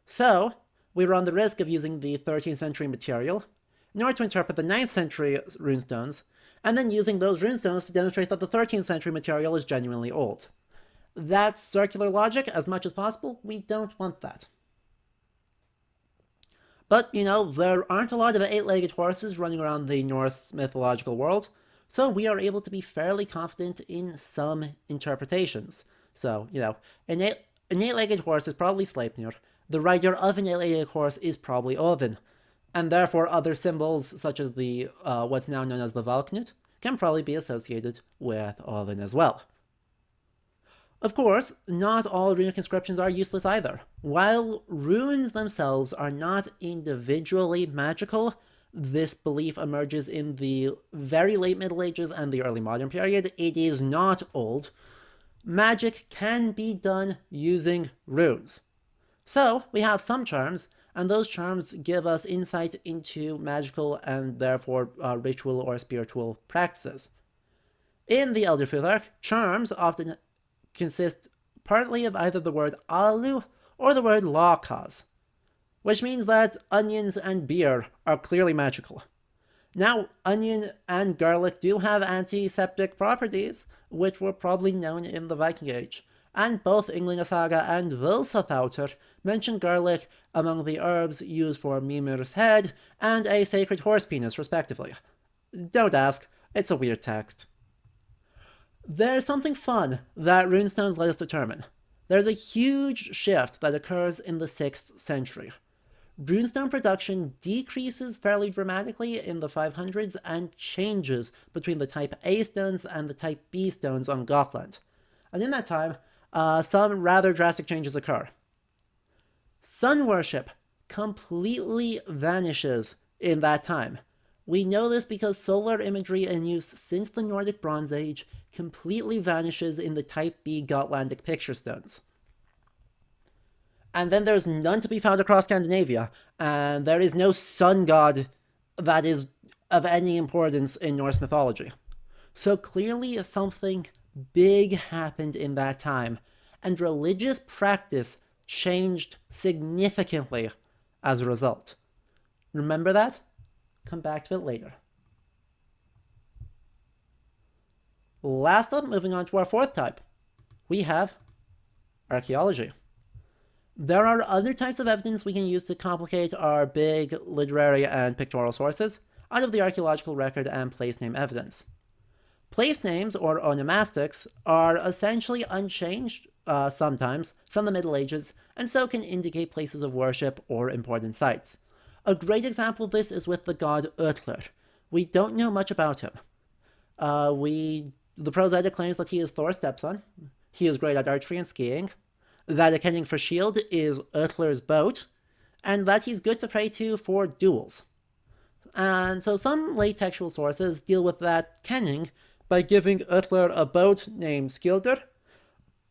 So, we run the risk of using the 13th century material in order to interpret the 9th century runestones, and then using those runestones to demonstrate that the 13th century material is genuinely old. That's circular logic as much as possible. We don't want that. But, there aren't a lot of 8-legged horses running around the Norse mythological world, so we are able to be fairly confident in some interpretations. So, an 8-legged horse is probably Sleipnir. The rider of an 8-legged horse is probably Odin. And therefore other symbols, such as the what's now known as the Valknut, can probably be associated with Odin as well. Of course, not all runic inscriptions are useless either. While runes themselves are not individually magical, this belief emerges in the very late Middle Ages and the early modern period. It is not old. Magic can be done using runes. So, we have some charms, and those charms give us insight into magical and therefore ritual or spiritual practices. In the Elder Futhark, charms often consist partly of either the word alu or the word lakas, which means that onions and beer are clearly magical. Now, onion and garlic do have antiseptic properties, which were probably known in the Viking Age, and both Ynglinga Saga and Völsaþáttur mention garlic among the herbs used for Mimir's head and a sacred horse penis, respectively. Don't ask, it's a weird text. There's something fun that runestones let us determine. There's a huge shift that occurs in the 6th century. Runestone production decreases fairly dramatically in the 500s and changes between the type A stones and the type B stones on Gotland. And in that time, some rather drastic changes occur. Sun worship completely vanishes in that time. We know this because solar imagery in use since the Nordic Bronze Age completely vanishes in the Type B Gotlandic picture stones. And then there's none to be found across Scandinavia, and there is no sun god that is of any importance in Norse mythology. So clearly something big happened in that time, and religious practice changed significantly as a result. Remember that? Come back to it later. Last up, moving on to our 4th type, we have archaeology. There are other types of evidence we can use to complicate our big literary and pictorial sources out of the archaeological record and place name evidence. Place names, or onomastics, are essentially unchanged, sometimes, from the Middle Ages, and so can indicate places of worship or important sites. A great example of this is with the god Utler. We don't know much about him. The Prose Edda claims that he is Thor's stepson. He is great at archery and skiing. That a kenning for shield is Utler's boat, and that he's good to pray to for duels. And so some late textual sources deal with that kenning by giving Utler a boat named Skilder,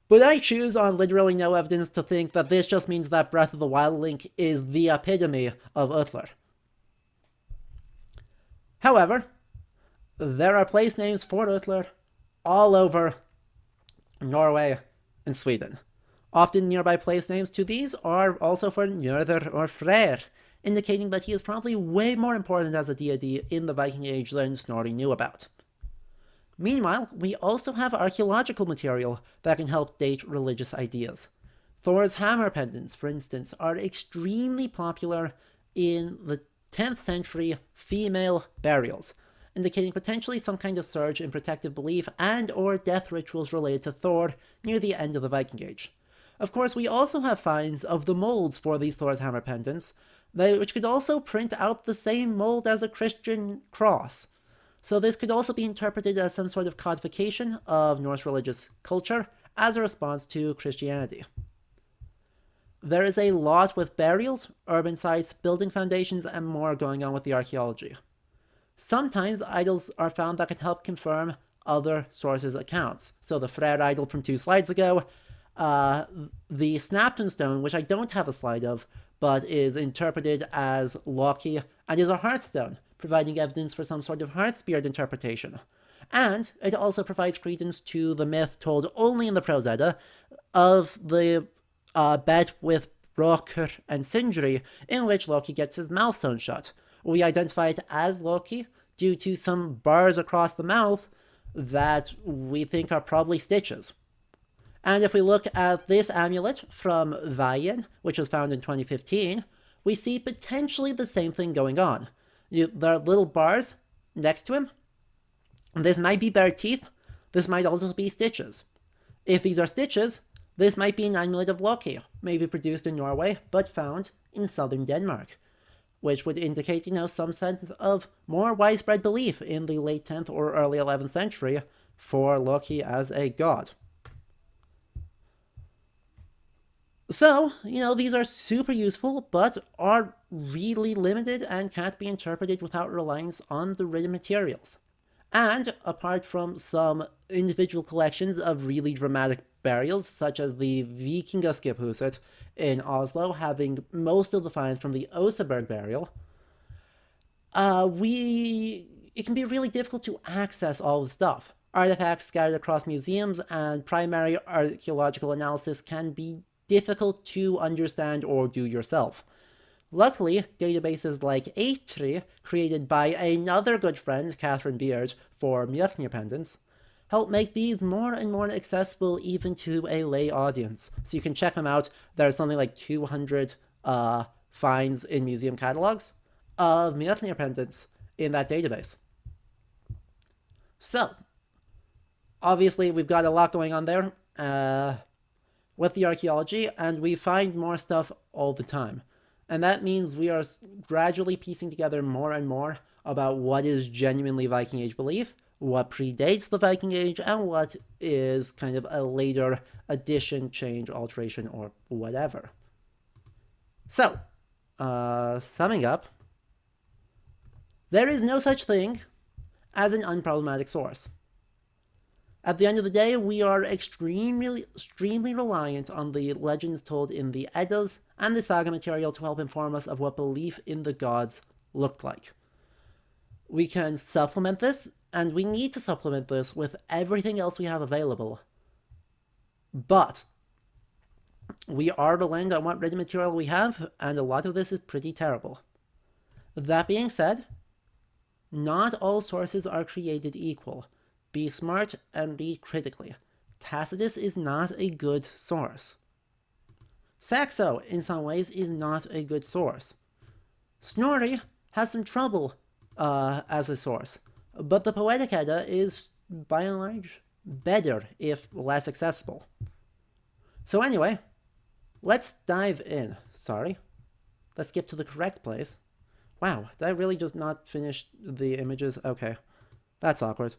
but I choose on literally no evidence to think that this just means that Breath of the Wild link is the epitome of Utler. However, there are place names for Utler all over Norway and Sweden. Often nearby place names to these are also for Njörður or Freyr, indicating that he is probably way more important as a deity in the Viking Age than Snorri knew about. Meanwhile, we also have archaeological material that can help date religious ideas. Thor's hammer pendants, for instance, are extremely popular in the 10th century female burials, indicating potentially some kind of surge in protective belief and or death rituals related to Thor near the end of the Viking Age. Of course, we also have finds of the molds for these Thor's hammer pendants, which could also print out the same mold as a Christian cross. So this could also be interpreted as some sort of codification of Norse religious culture as a response to Christianity. There is a lot with burials, urban sites, building foundations, and more going on with the archaeology. Sometimes idols are found that can help confirm other sources' accounts. So the Freyr idol from 2 slides ago, the Snapton stone, which I don't have a slide of, but is interpreted as Loki, and is a hearthstone, providing evidence for some sort of hearth-speared interpretation. And it also provides credence to the myth told only in the Prose Edda of the bet with Brokkr and Sindri, in which Loki gets his mouth sewn shut. We identify it as Loki due to some bars across the mouth that we think are probably stitches. And if we look at this amulet from Vayen, which was found in 2015, we see potentially the same thing going on. There are little bars next to him. This might be bare teeth. This might also be stitches. If these are stitches, this might be an amulet of Loki, maybe produced in Norway, but found in southern Denmark, which would indicate, some sense of more widespread belief in the late 10th or early 11th century for Loki as a god. So, these are super useful, but are really limited and can't be interpreted without reliance on the written materials. And apart from some individual collections of really dramatic burials, such as the Vikingaskiphuset in Oslo, having most of the finds from the Oseberg burial, it can be really difficult to access all the stuff. Artifacts scattered across museums and primary archaeological analysis can be difficult to understand or do yourself. Luckily, databases like Eitri, created by another good friend, Catherine Beard, for Mjolnir pendants, help make these more and more accessible even to a lay audience. So you can check them out. There's something like 200 finds in museum catalogs of Mjolnir pendants in that database. So, obviously, we've got a lot going on there with the archaeology, and we find more stuff all the time. And that means we are gradually piecing together more and more about what is genuinely Viking Age belief, what predates the Viking Age, and what is kind of a later addition, change, alteration, or whatever. So, summing up, there is no such thing as an unproblematic source. At the end of the day, we are extremely reliant on the legends told in the Eddas and the Saga material to help inform us of what belief in the gods looked like. We can supplement this, and we need to supplement this with everything else we have available. But we are reliant on what written material we have, and a lot of this is pretty terrible. That being said, not all sources are created equal. Be smart and read critically. Tacitus is not a good source. Saxo, in some ways, is not a good source. Snorri has some trouble as a source, but the Poetic Edda is, by and large, better, if less accessible. So anyway, let's dive in. Sorry. Let's skip to the correct place. Wow, did I really just not finish the images? Okay, that's awkward.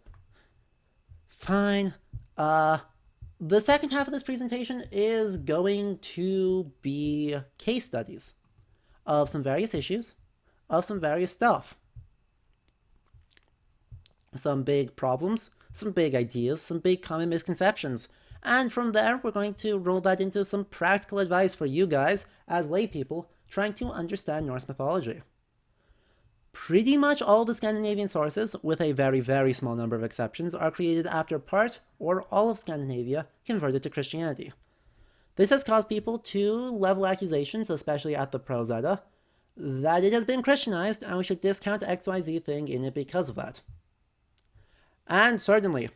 Fine. The second half of this presentation is going to be case studies of some various issues, of some various stuff. Some big problems, some big ideas, some big common misconceptions. And from there, we're going to roll that into some practical advice for you guys, as lay people, trying to understand Norse mythology. Pretty much all the Scandinavian sources, with a very, very small number of exceptions, are created after part or all of Scandinavia converted to Christianity. This has caused people to level accusations, especially at the Prose Edda, that it has been Christianized and we should discount XYZ thing in it because of that. And certainly,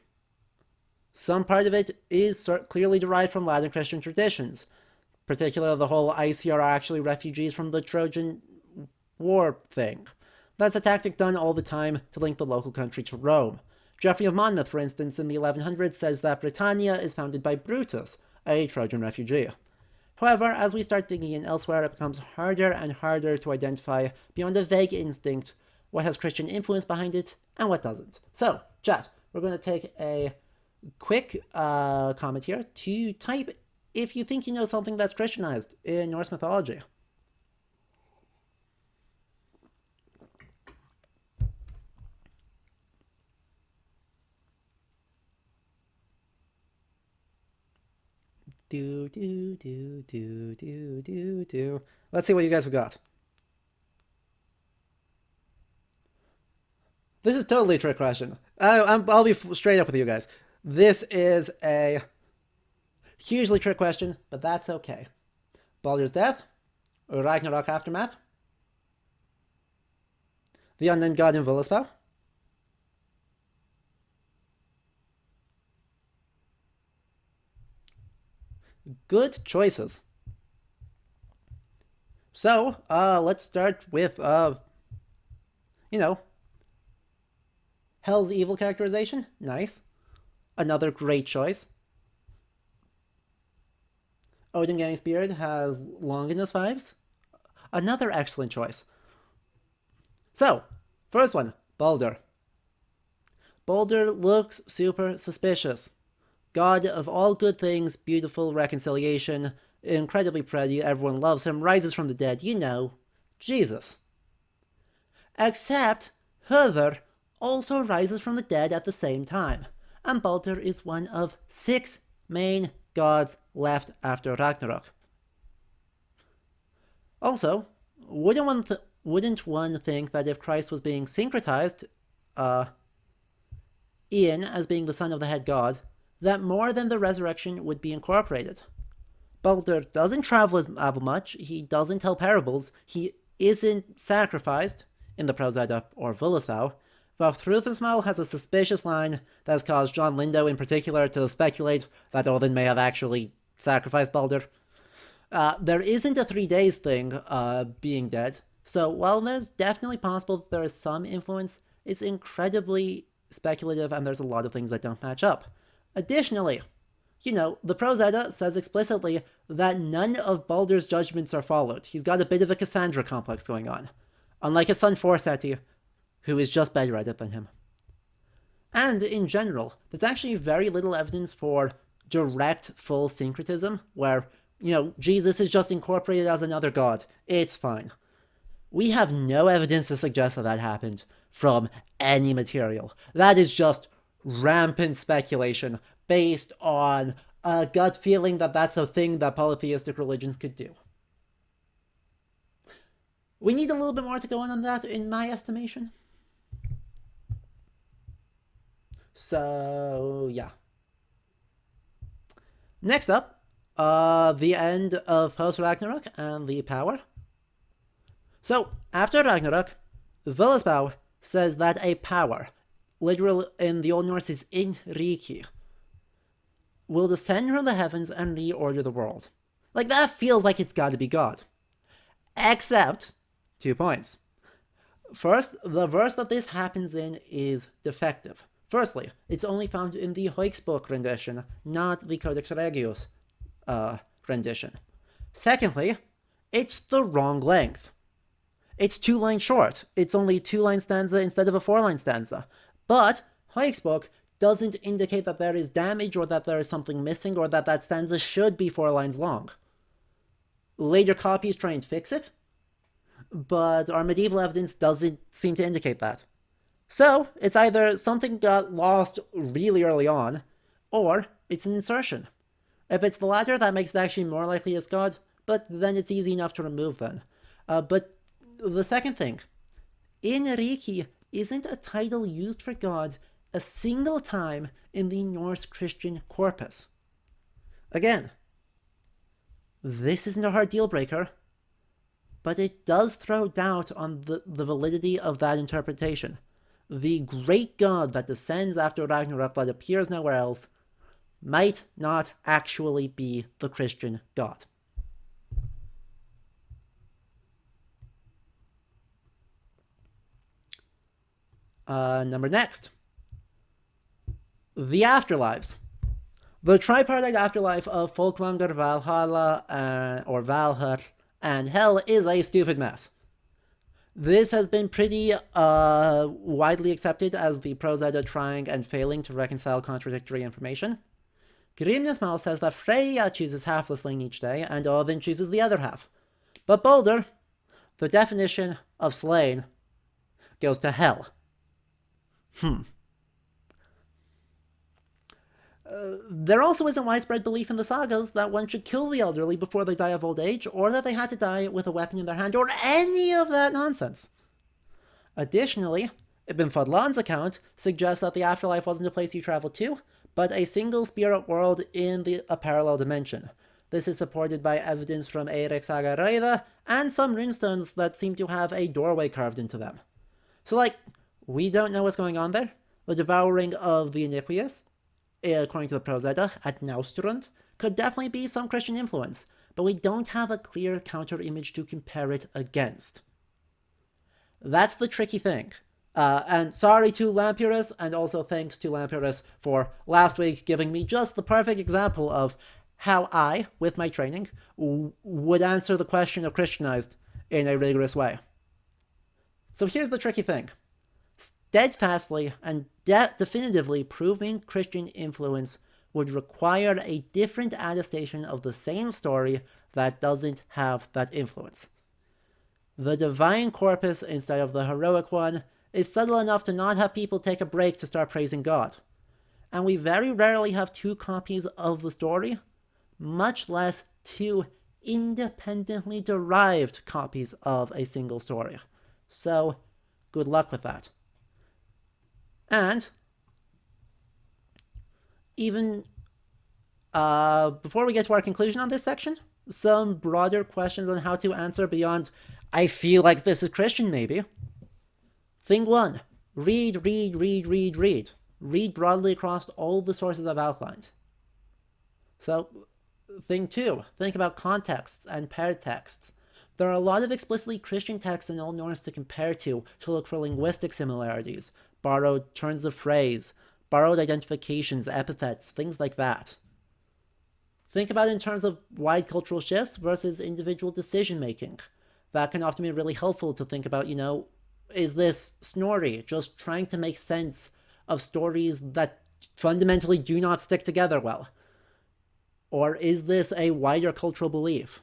some part of it is clearly derived from Latin Christian traditions, particularly the whole Aesir are actually refugees from the Trojan War thing. That's a tactic done all the time to link the local country to Rome. Geoffrey of Monmouth, for instance, in the 1100s says that Britannia is founded by Brutus, a Trojan refugee. However, as we start digging in elsewhere, it becomes harder and harder to identify, beyond a vague instinct, what has Christian influence behind it and what doesn't. So, chat, we're going to take a quick comment here to type if you think you know something that's Christianized in Norse mythology. Do. Let's see what you guys have got. This is totally a trick question. I'll be straight up with you guys. This is a hugely trick question, but that's okay. Baldur's Death, Ragnarok Aftermath, The Unknown God in Völuspá, good choices. So, let's start with, Hell's evil characterization. Nice. Another great choice. Odin getting speared has Longinus vibes. Another excellent choice. So, first one, Baldur. Baldur looks super suspicious. God of all good things, beautiful reconciliation, incredibly pretty, everyone loves him, rises from the dead, Jesus. Except, Hörður also rises from the dead at the same time, and Baldur is one of 6 main gods left after Ragnarok. Also, wouldn't one think that if Christ was being syncretized in as being the son of the head god, that more than the resurrection would be incorporated? Baldur doesn't travel as much, he doesn't tell parables, he isn't sacrificed in the Prose Edda or Völuspá. Vafthrûðismál has a suspicious line that has caused John Lindo in particular to speculate that Odin may have actually sacrificed Baldur. There isn't a 3 days thing, being dead, so while there's definitely possible that there is some influence, it's incredibly speculative and there's a lot of things that don't match up. Additionally, the Prose Edda says explicitly that none of Baldur's judgments are followed. He's got a bit of a Cassandra complex going on, unlike his son Forseti, who is just better at it than him. And in general, there's actually very little evidence for direct full syncretism, where, Jesus is just incorporated as another god. It's fine. We have no evidence to suggest that happened from any material. That is just rampant speculation based on a gut feeling that that's a thing that polytheistic religions could do. We need a little bit more to go on that, in my estimation. So, yeah. Next up, the end of post-Ragnarok and the power. So, after Ragnarok, Völuspá says that a power, literal in the Old Norse is in riki, will descend from the heavens and reorder the world. Like, that feels like it's gotta be God. Except, 2 points. First, the verse that this happens in is defective. Firstly, it's only found in the Hoyksbook rendition, not the Codex Regius rendition. Secondly, it's the wrong length. It's 2 lines short. It's only 2-line stanza instead of a 4-line stanza. But Hoyksbook doesn't indicate that there is damage or that there is something missing or that that stanza should be 4 lines long. Later copies try and fix it, but our medieval evidence doesn't seem to indicate that. So, it's either something got lost really early on, or it's an insertion. If it's the latter, that makes it actually more likely it's God, but then it's easy enough to remove then. But the second thing, Inriki isn't a title used for God a single time in the Norse Christian corpus. Again, this isn't a hard deal breaker, but it does throw doubt on the validity of that interpretation. The great god that descends after Ragnarok but appears nowhere else might not actually be the Christian god. Number next. The afterlives. The tripartite afterlife of Folkvanger, Valhalla, or Valhalla, and Hell is a stupid mess. This has been pretty widely accepted as the Prose Edda trying and failing to reconcile contradictory information. Grimnismal says that Freyja chooses half the sling each day, and Odin chooses the other half. But Boulder, the definition of slain, goes to hell. There also isn't widespread belief in the sagas that one should kill the elderly before they die of old age, or that they had to die with a weapon in their hand, or any of that nonsense. Additionally, Ibn Fadlan's account suggests that the afterlife wasn't a place you traveled to, but a single spirit world in a parallel dimension. This is supported by evidence from Eirik Saga Røyde and some runestones that seem to have a doorway carved into them. So, we don't know what's going on there. The devouring of the iniquitous, according to the Prose Edda, at Naustrund, could definitely be some Christian influence, but we don't have a clear counter-image to compare it against. That's the tricky thing. And sorry to Lampurus, and also thanks to Lampurus for last week giving me just the perfect example of how I, with my training, would answer the question of Christianized in a rigorous way. So here's the tricky thing. Steadfastly and definitively proving Christian influence would require a different attestation of the same story that doesn't have that influence. The divine corpus instead of the heroic one is subtle enough to not have people take a break to start praising God. And we very rarely have 2 copies of the story, much less 2 independently derived copies of a single story. So, good luck with that. And even before we get to our conclusion on this section, some broader questions on how to answer beyond, I feel like this is Christian maybe. Thing 1, read. Read broadly across all the sources I've outlined. So, thing 2, think about contexts and paired texts. There are a lot of explicitly Christian texts in Old Norse to compare to look for linguistic similarities, borrowed turns of phrase, borrowed identifications, epithets, things like that. Think about it in terms of wide cultural shifts versus individual decision-making. That can often be really helpful to think about, is this Snorri just trying to make sense of stories that fundamentally do not stick together well? Or is this a wider cultural belief?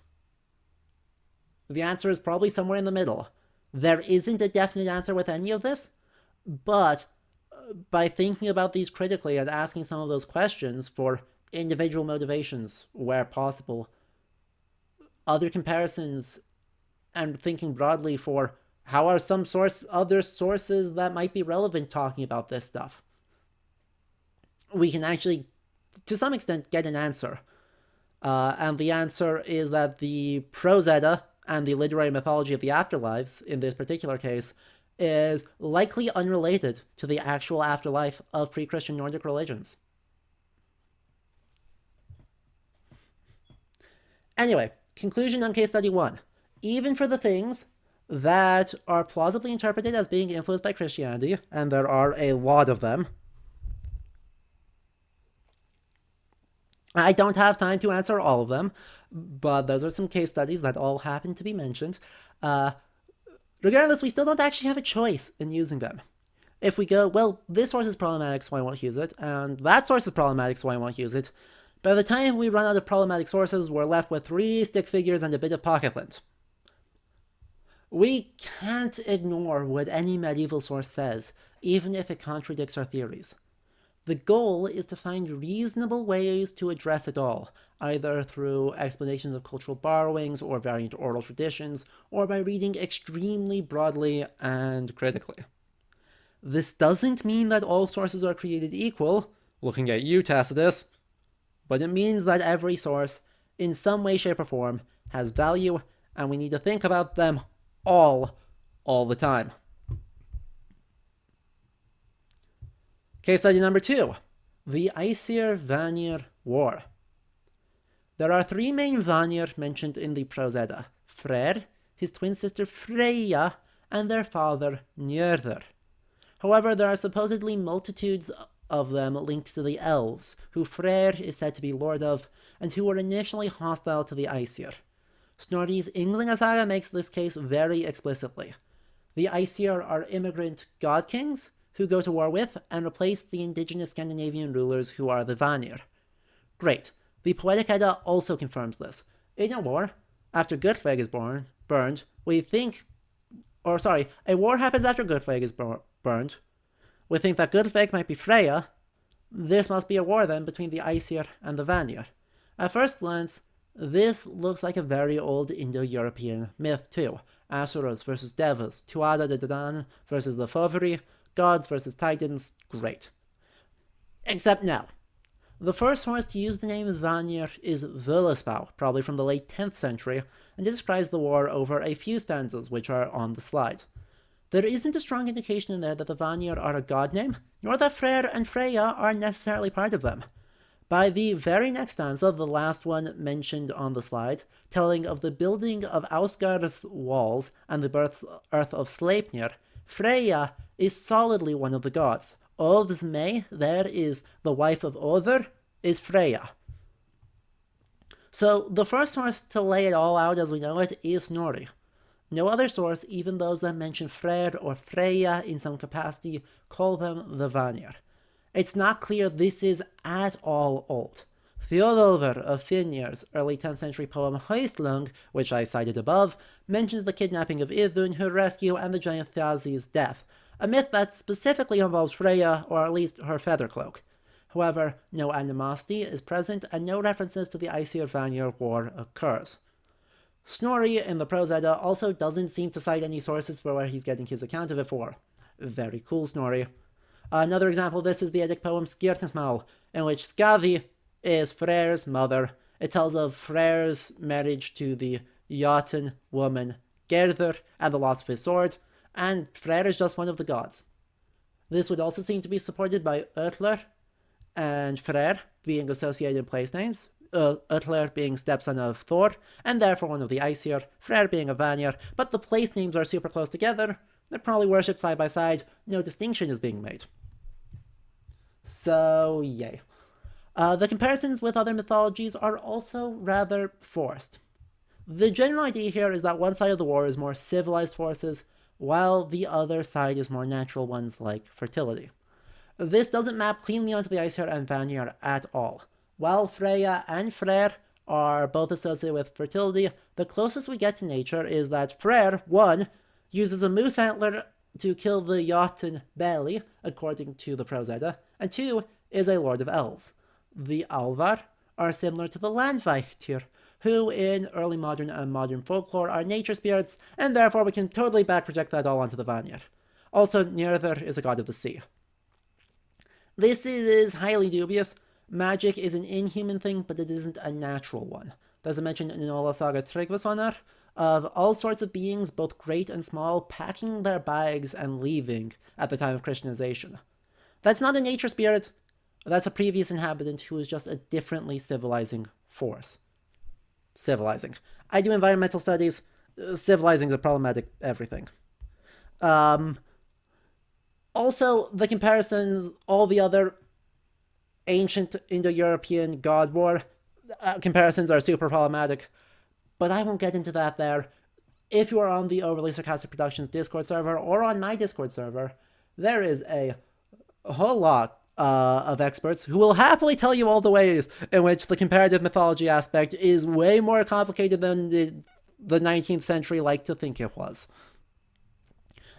The answer is probably somewhere in the middle. There isn't a definite answer with any of this, but by thinking about these critically and asking some of those questions for individual motivations where possible, other comparisons, and thinking broadly for how are some other sources that might be relevant talking about this stuff, we can actually, to some extent, get an answer. And the answer is that the Prose Edda and the literary mythology of the afterlives, in this particular case, is likely unrelated to the actual afterlife of pre-Christian Nordic religions. Anyway, conclusion on case study 1. Even for the things that are plausibly interpreted as being influenced by Christianity, and there are a lot of them, I don't have time to answer all of them, but those are some case studies that all happen to be mentioned. Regardless, we still don't actually have a choice in using them. If we go, well, this source is problematic, so I won't use it, and that source is problematic, so I won't use it, by the time we run out of problematic sources, we're left with 3 stick figures and a bit of pocket lint. We can't ignore what any medieval source says, even if it contradicts our theories. The goal is to find reasonable ways to address it all, either through explanations of cultural borrowings or variant oral traditions, or by reading extremely broadly and critically. This doesn't mean that all sources are created equal, looking at you, Tacitus, but it means that every source, in some way, shape, or form, has value, and we need to think about them all the time. Case study number 2, the Aesir-Vanir War. There are 3 main Vanir mentioned in the Prose Edda: Freyr, his twin sister Freya, and their father Njörður. However, there are supposedly multitudes of them linked to the elves, who Freyr is said to be lord of, and who were initially hostile to the Aesir. Snorri's Ynglinga Saga makes this case very explicitly. The Aesir are immigrant god kings who go to war with and replace the indigenous Scandinavian rulers who are the Vanir. Great. The Poetic Edda also confirms this. In a war, after Guthveig is burned, a war happens after Guthveig is burned. We think that Guthveig might be Freya. This must be a war then between the Aesir and the Vanir. At first glance, this looks like a very old Indo-European myth too. Asuras versus Devas, Tuatha De Danann versus the Foveri, gods versus titans, great. Except now. The first source to use the name Vanir is Völuspá, probably from the late 10th century, and describes the war over a few stanzas which are on the slide. There isn't a strong indication in there that the Vanir are a god name, nor that Freyr and Freya are necessarily part of them. By the very next stanza, the last one mentioned on the slide, telling of the building of Ausgard's walls and the birth of Sleipnir, Freya is solidly one of the gods. Odd's May, there is the wife of Other, is Freya. So the first source to lay it all out as we know it is Snorri. No other source, even those that mention Freyr or Freya in some capacity, call them the Vanir. It's not clear this is at all old. Þjóðólfur of Finnur's early 10th century poem Haustlung, which I cited above, mentions the kidnapping of Idun, her rescue, and the giant Thjazi's death, a myth that specifically involves Freya, or at least her feather cloak. However, no animosity is present, and no references to the Aesir-Vanir war occurs. Snorri in the Prose Edda also doesn't seem to cite any sources for where he's getting his account of it for. Very cool, Snorri. Another example of this is the Eddic poem Skirtnesmal, in which Skaði is Freyr's mother. It tells of Freyr's marriage to the Jotun woman Gerður and the loss of his sword, and Freyr is just one of the gods. This would also seem to be supported by Ötler and Freyr being associated place names, Ötler being stepson of Thor, and therefore one of the Aesir, Freyr being a Vanir, but the place names are super close together. They're probably worshipped side by side, no distinction is being made. So, yay. The comparisons with other mythologies are also rather forced. The general idea here is that one side of the war is more civilized forces, while the other side is more natural ones like fertility. This doesn't map cleanly onto the Aesir and Vanir at all. While Freya and Freyr are both associated with fertility, the closest we get to nature is that Freyr, 1, uses a moose antler to kill the Jotun belly, according to the Prose Edda, and 2, is a lord of elves. The Alvar are similar to the Landvættir, who in early modern and modern folklore are nature spirits, and therefore we can totally back project that all onto the Vanir. Also, Njörður is a god of the sea. This is highly dubious. Magic is an inhuman thing, but it isn't a natural one. There's a mention in Ola Saga Tryggvasonar of all sorts of beings, both great and small, packing their bags and leaving at the time of Christianization. That's not a nature spirit, that's a previous inhabitant who is just a differently civilizing force. civilizing. I do environmental studies. Civilizing is a problematic everything. Um, Also, the comparisons, all the other ancient Indo-European god war comparisons are super problematic, but I won't get into that there. If you are on the Overly Sarcastic Productions Discord server or on my Discord server, there is a whole lot of experts who will happily tell you all the ways in which the comparative mythology aspect is way more complicated than the 19th century liked to think it was.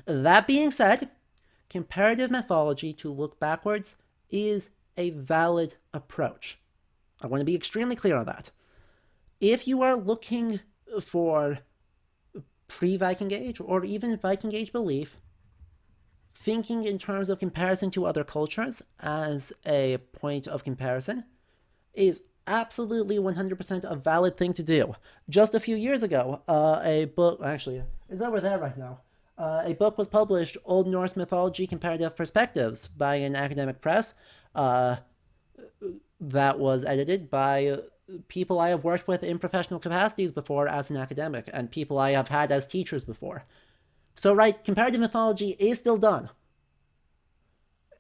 That being said, comparative mythology to look backwards is a valid approach. I want to be extremely clear on that. If you are looking for pre-Viking Age or even Viking Age belief, thinking in terms of comparison to other cultures as a point of comparison is absolutely 100% a valid thing to do. Just a few years ago, a book, actually, it's over there right now. A book was published, Old Norse Mythology Comparative Perspectives, by an academic press that was edited by people I have worked with in professional capacities before as an academic, and people I have had as teachers before. So, right, comparative mythology is still done.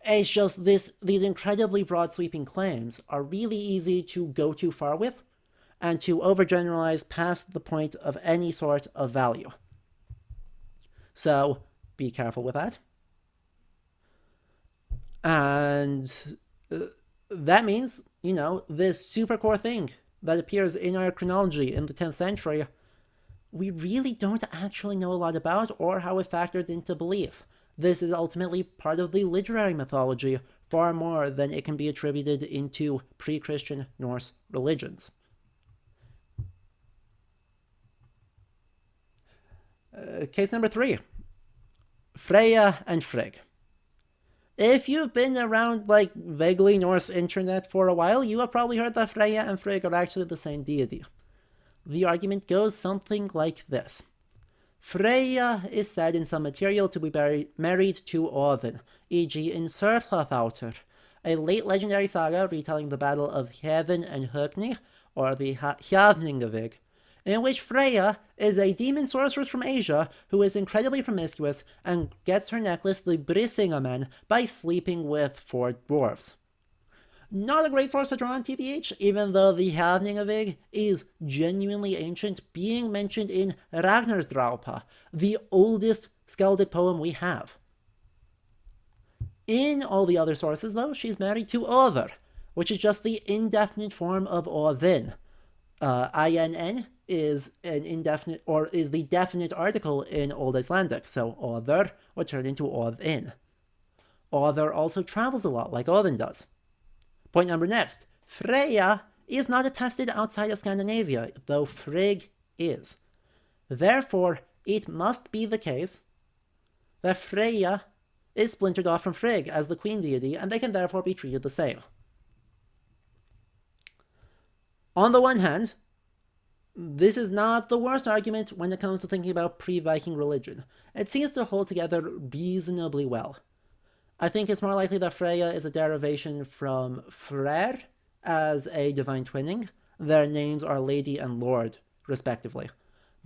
It's just these incredibly broad sweeping claims are really easy to go too far with and to overgeneralize past the point of any sort of value. So be careful with that. And that means, this super core thing that appears in our chronology in the 10th century, we really don't actually know a lot about or how it factored into belief. This is ultimately part of the literary mythology far more than it can be attributed into pre-Christian Norse religions. Case number 3. Freya and Frigg. If you've been around vaguely Norse internet for a while, you have probably heard that Freya and Frigg are actually the same deity. The argument goes something like this. Freya is said in some material to be married to Odin, e.g. in Sörlathauter, a late legendary saga retelling the battle of Héðinn and Högni, or the Hjaðningavig, in which Freya is a demon sorceress from Asia who is incredibly promiscuous and gets her necklace the Brisingamen by sleeping with 4 dwarves. Not a great source to draw on TBH, even though the Hjaðningavig is genuinely ancient, being mentioned in Ragnarsdrápa, the oldest skaldic poem we have. In all the other sources, though, she's married to Other, which is just the indefinite form of Odin. INN is an indefinite, or is the definite article in Old Icelandic, so Other would turn into Odin. Other also travels a lot, like Odin does. Point number next. Freya is not attested outside of Scandinavia, though Frigg is. Therefore, it must be the case that Freya is splintered off from Frigg as the queen deity, and they can therefore be treated the same. On the one hand, this is not the worst argument when it comes to thinking about pre-Viking religion. It seems to hold together reasonably well. I think it's more likely that Freya is a derivation from Freyr as a divine twinning. Their names are Lady and Lord, respectively.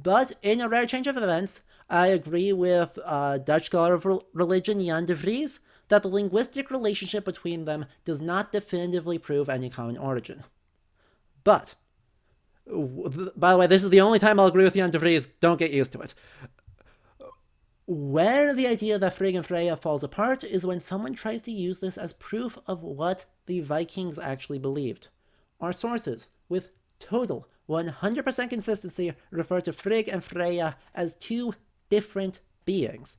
But in a rare change of events, I agree with Dutch scholar of religion Jan de Vries that the linguistic relationship between them does not definitively prove any common origin. But, by the way, this is the only time I'll agree with Jan de Vries. Don't get used to it. Where the idea that Frigg and Freya falls apart is when someone tries to use this as proof of what the Vikings actually believed. Our sources, with total 100% consistency, refer to Frigg and Freya as 2 different beings.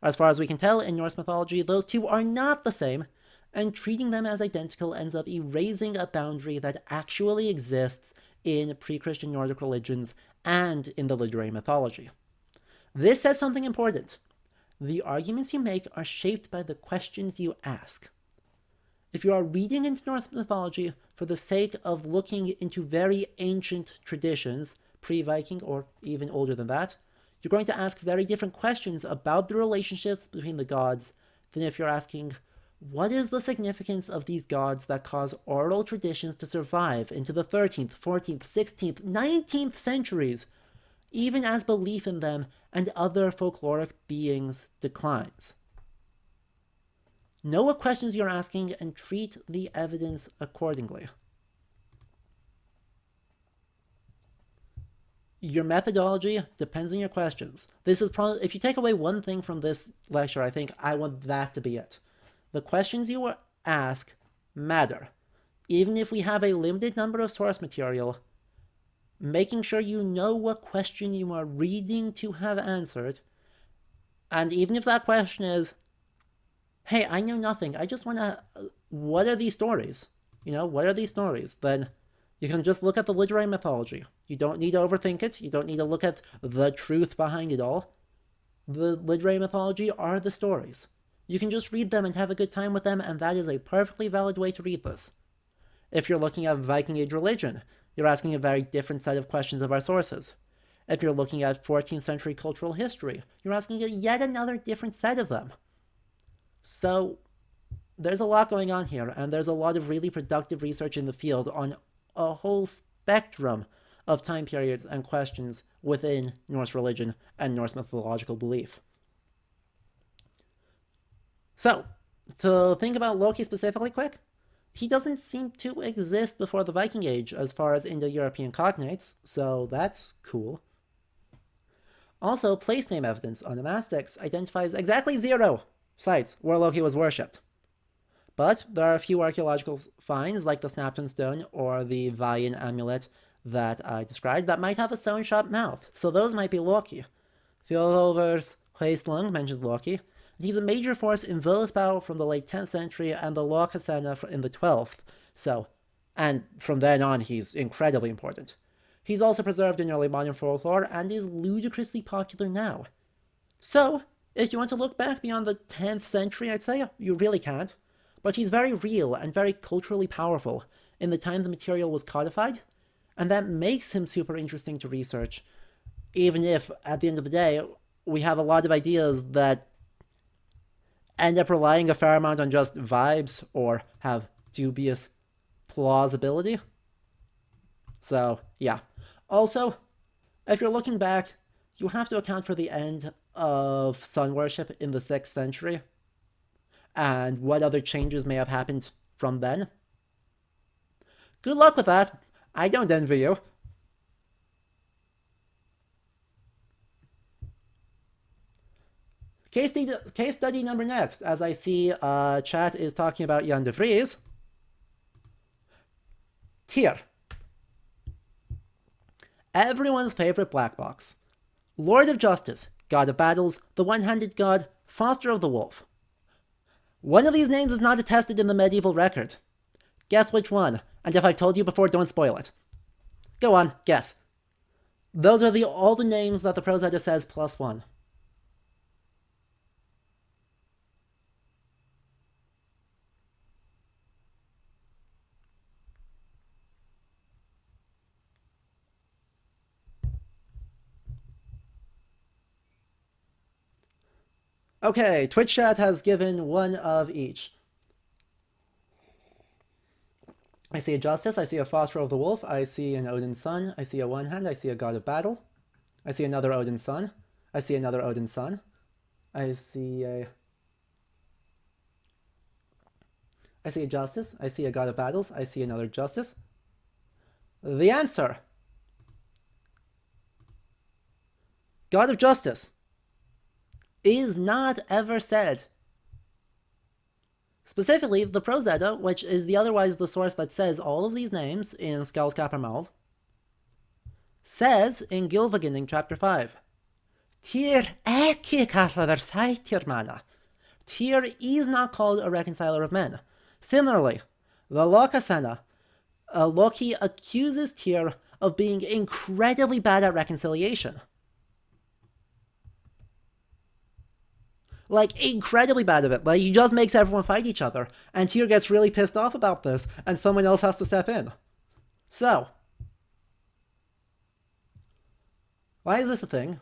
As far as we can tell, in Norse mythology, those 2 are not the same, and treating them as identical ends up erasing a boundary that actually exists in pre-Christian Nordic religions and in the literary mythology. This says something important. The arguments you make are shaped by the questions you ask. If you are reading into Norse mythology for the sake of looking into very ancient traditions, pre-Viking or even older than that, you're going to ask very different questions about the relationships between the gods than if you're asking, What is the significance of these gods that cause oral traditions to survive into the 13th, 14th, 16th, 19th centuries, even as belief in them and other folkloric beings declines? Know what questions you're asking and treat the evidence accordingly. Your methodology depends on your questions. This is probably, if you take away one thing from this lecture, I think I want that to be it. The questions you ask matter. Even if we have a limited number of source material, making sure you know what question you are reading to have answered, and even if that question is, hey, I know nothing, I just want to, what are these stories? What are these stories? Then you can just look at the literary mythology. You don't need to overthink it. You don't need to look at the truth behind it all. The literary mythology are the stories. You can just read them and have a good time with them, and that is a perfectly valid way to read this. If you're looking at Viking Age religion, you're asking a very different set of questions of our sources. If you're looking at 14th century cultural history, you're asking yet another different set of them. So there's a lot going on here, and there's a lot of really productive research in the field on a whole spectrum of time periods and questions within Norse religion and Norse mythological belief. So, to think about Loki specifically quick, he doesn't seem to exist before the Viking Age as far as Indo-European cognates, so that's cool. Also, place name evidence on the Mastics identifies exactly 0 sites where Loki was worshipped. But there are a few archaeological finds, like the Snapton Stone or the Vayan amulet that I described, that might have a sewn-shut mouth, so those might be Loki. Fjolhover's Høstlung mentions Loki. He's a major force in Völuspá from the late 10th century and the Lokasenna in the 12th, and from then on he's incredibly important. He's also preserved in early modern folklore and is ludicrously popular now. So, if you want to look back beyond the 10th century, I'd say you really can't. But he's very real and very culturally powerful in the time the material was codified, and that makes him super interesting to research, even if, at the end of the day, we have a lot of ideas that end up relying a fair amount on just vibes or have dubious plausibility. So, yeah. Also, if you're looking back, you have to account for the end of sun worship in the 6th century, and what other changes may have happened from then. Good luck with that. I don't envy you. Case study number next, as I see chat is talking about Jan de Vries. Tyr. Everyone's favorite black box. Lord of Justice, God of Battles, the One-Handed God, Foster of the Wolf. One of these names is not attested in the medieval record. Guess which one, and if I've told you before, don't spoil it. Go on, guess. Those are all the names that the Prose Edda says plus 1. Okay, Twitch chat has given one of each. I see a Justice, I see a Foster of the Wolf, I see an Odin's Son, I see a One-Hand, I see a God of Battle, I see another Odin's Son, I see another Odin's Son, I see a Justice, I see a God of Battles, I see another Justice. The answer. God of Justice is not ever said. Specifically, the Prose Edda, which is otherwise the source that says all of these names in Skaldskaparmál, says in Gylfaginning chapter 5, Tyr ekki kallaður sættirmanna. Tyr is not called a reconciler of men. Similarly, the Lokasenna, Loki accuses Tyr of being incredibly bad at reconciliation. Like, incredibly bad at it. Like, he just makes everyone fight each other. And Tyr gets really pissed off about this, and someone else has to step in. So, why is this a thing?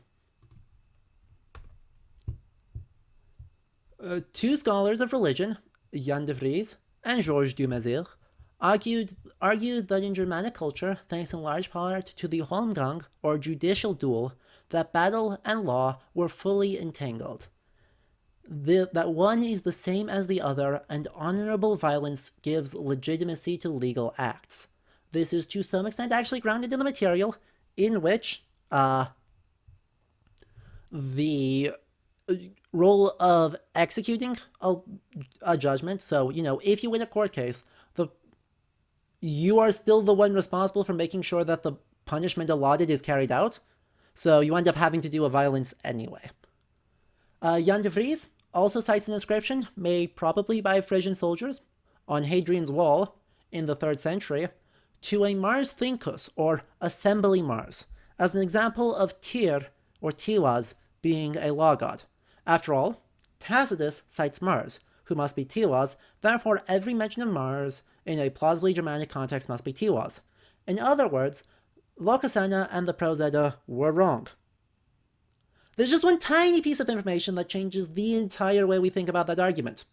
Two scholars of religion Jan de Vries and Georges Dumézil argued that in Germanic culture, thanks in large part to the Holmgang, or judicial duel, that battle and law were fully entangled. That one is the same as the other, and honorable violence gives legitimacy to legal acts. This is to some extent actually grounded in the material, in which the role of executing a judgment. So, if you win a court case, you are still the one responsible for making sure that the punishment allotted is carried out. So you end up having to do a violence anyway. Jan de Vries also cites an inscription, made probably by Frisian soldiers, on Hadrian's Wall in the 3rd century, to a Mars Thincus, or assembly Mars, as an example of Tyr, or Tiwaz, being a law god. After all, Tacitus cites Mars, who must be Tiwaz, therefore every mention of Mars in a plausibly Germanic context must be Tiwaz. In other words, Lokasenna and the Prose Edda were wrong. There's just one tiny piece of information that changes the entire way we think about that argument.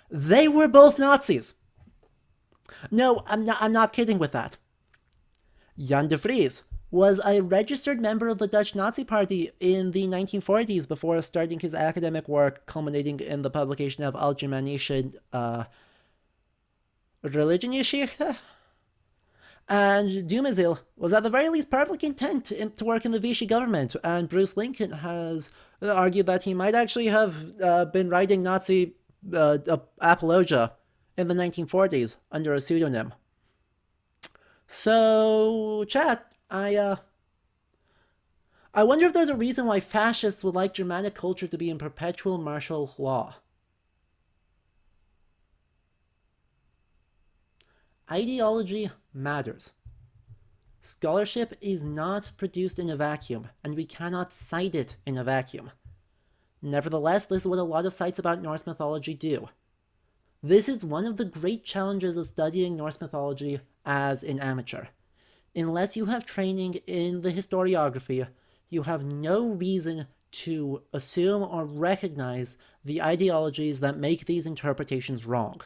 They were both Nazis. No, I'm not kidding with that. Jan de Vries was a registered member of the Dutch Nazi Party in the 1940s before starting his academic work, culminating in the publication of Allgemeine Religiongeschichte. And Dumézil was at the very least perfectly content to work in the Vichy government, and Bruce Lincoln has argued that he might actually have been writing Nazi apologia in the 1940s under a pseudonym. So, chat, I wonder if there's a reason why fascists would like Germanic culture to be in perpetual martial law. Ideology matters. Scholarship is not produced in a vacuum, and we cannot cite it in a vacuum. Nevertheless, this is what a lot of sites about Norse mythology do. This is one of the great challenges of studying Norse mythology as an amateur. Unless you have training in the historiography, you have no reason to assume or recognize the ideologies that make these interpretations wrong.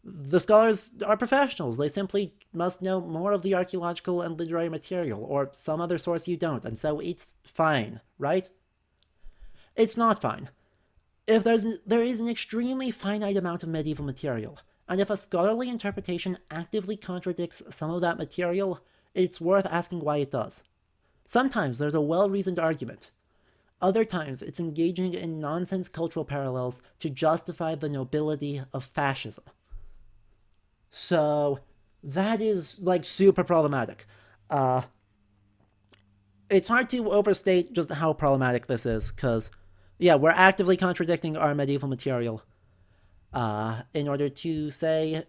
The scholars are professionals. They simply must know more of the archaeological and literary material, or some other source you don't, and so it's fine, right? It's not fine. If there is an extremely finite amount of medieval material, and if a scholarly interpretation actively contradicts some of that material, it's worth asking why it does. Sometimes there's a well-reasoned argument. Other times it's engaging in nonsense cultural parallels to justify the nobility of fascism. So that is super problematic. It's hard to overstate just how problematic this is, because we're actively contradicting our medieval material in order to say,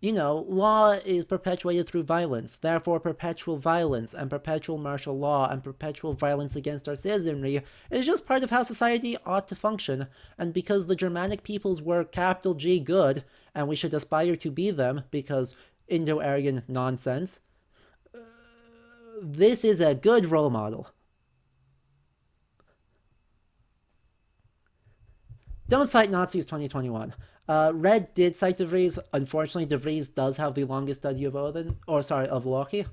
law is perpetuated through violence, therefore perpetual violence and perpetual martial law and perpetual violence against our citizenry is just part of how society ought to function, and because the Germanic peoples were capital G good, and we should aspire to be them because Indo-Aryan nonsense, this is a good role model. Don't cite Nazis 2021. Red did cite De Vries. Unfortunately, De Vries does have the longest study of of Loki.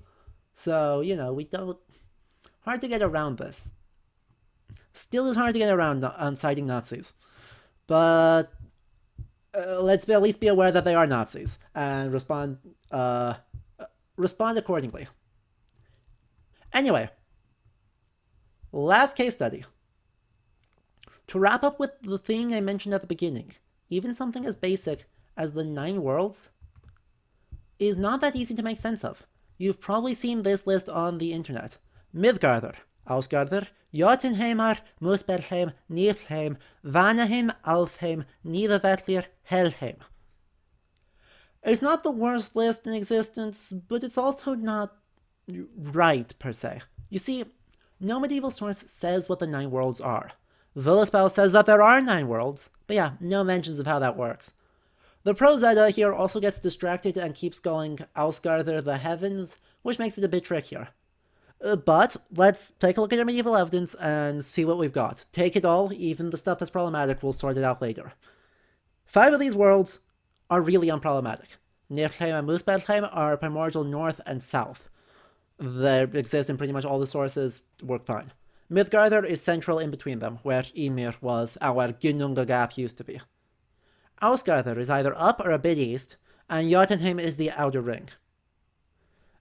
So, we don't... Hard to get around this. Still is hard to get around on citing Nazis. But let's at least be aware that they are Nazis and respond accordingly. Anyway, last case study. To wrap up with the thing I mentioned at the beginning, even something as basic as the 9 worlds is not that easy to make sense of. You've probably seen this list on the internet. Midgardr, Ausgardr, Jotunheimar, Muspelheim, Niflheim, Vanaheim, Alfheim, Nidavellir, Helheim. It's not the worst list in existence, but it's also not right, per se. You see, no medieval source says what the 9 worlds are. Völuspá says that there are 9 worlds, but no mentions of how that works. The Prose Edda here also gets distracted and keeps going Ausgardr the heavens, which makes it a bit trickier. But let's take a look at our medieval evidence and see what we've got. Take it all, even the stuff that's problematic, we'll sort it out later. 5 of these worlds are really unproblematic. Niflheim and Muspelheim are primordial north and south. They exist in pretty much all the sources, work fine. Midgardr is central in between them, where Ymir was, and where Ginnunga Gap used to be. Ausgardr is either up or a bit east, and Jotunheim is the outer ring.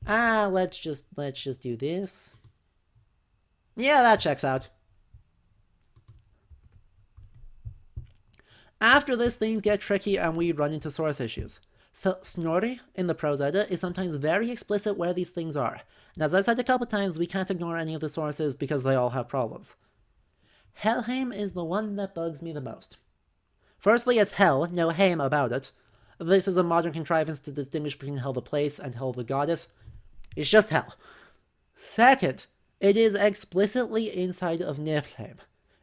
Let's just do this. Yeah, that checks out. After this, things get tricky and we run into source issues. So Snorri in the Prose Edda is sometimes very explicit where these things are. And as I said a couple times, we can't ignore any of the sources because they all have problems. Helheim is the one that bugs me the most. Firstly, it's Hel, no Heim about it. This is a modern contrivance to distinguish between Hel the place and Hel the goddess. It's just Hel. Second, it is explicitly inside of Niflheim.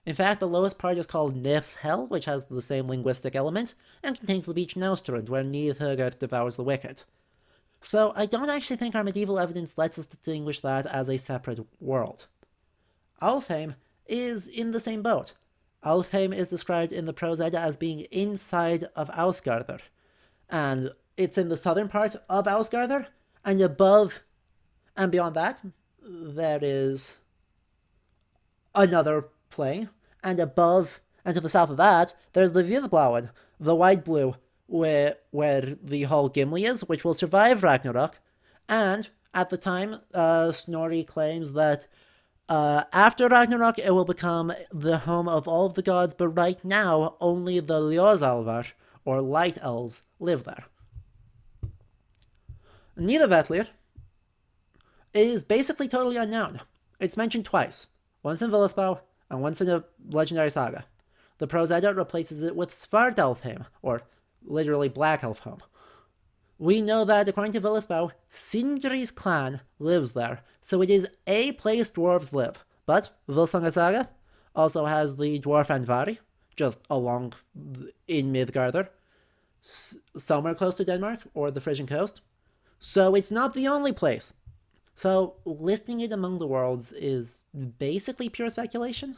In fact, the lowest part is called Niflhel, which has the same linguistic element, and contains the beach Naustrund, where Nidhögr devours the wicked. So I don't actually think our medieval evidence lets us distinguish that as a separate world. Alfheim is in the same boat. Alfheim is described in the Prose Edda as being inside of Ausgardr, and it's in the southern part of Ausgardr, and above and beyond that, there is another plane, and above and to the south of that, there's the Vidblauen, the white blue, where the whole Gimli is, which will survive Ragnarok, and at the time, Snorri claims that after Ragnarok, it will become the home of all of the gods, but right now, only the Ljósalvar, or light elves, live there. Nidavellir is basically totally unknown. It's mentioned twice, once in Völuspá and once in a legendary saga. The Prose Edda replaces it with Svartalfheim, or literally Black Elf home. We know that, according to Völuspá, Sindri's clan lives there, so it is a place dwarves live. But Völsunga Saga also has the dwarf Andvari, just along in Midgardr, somewhere close to Denmark or the Frisian coast. So it's not the only place. So listing it among the worlds is basically pure speculation.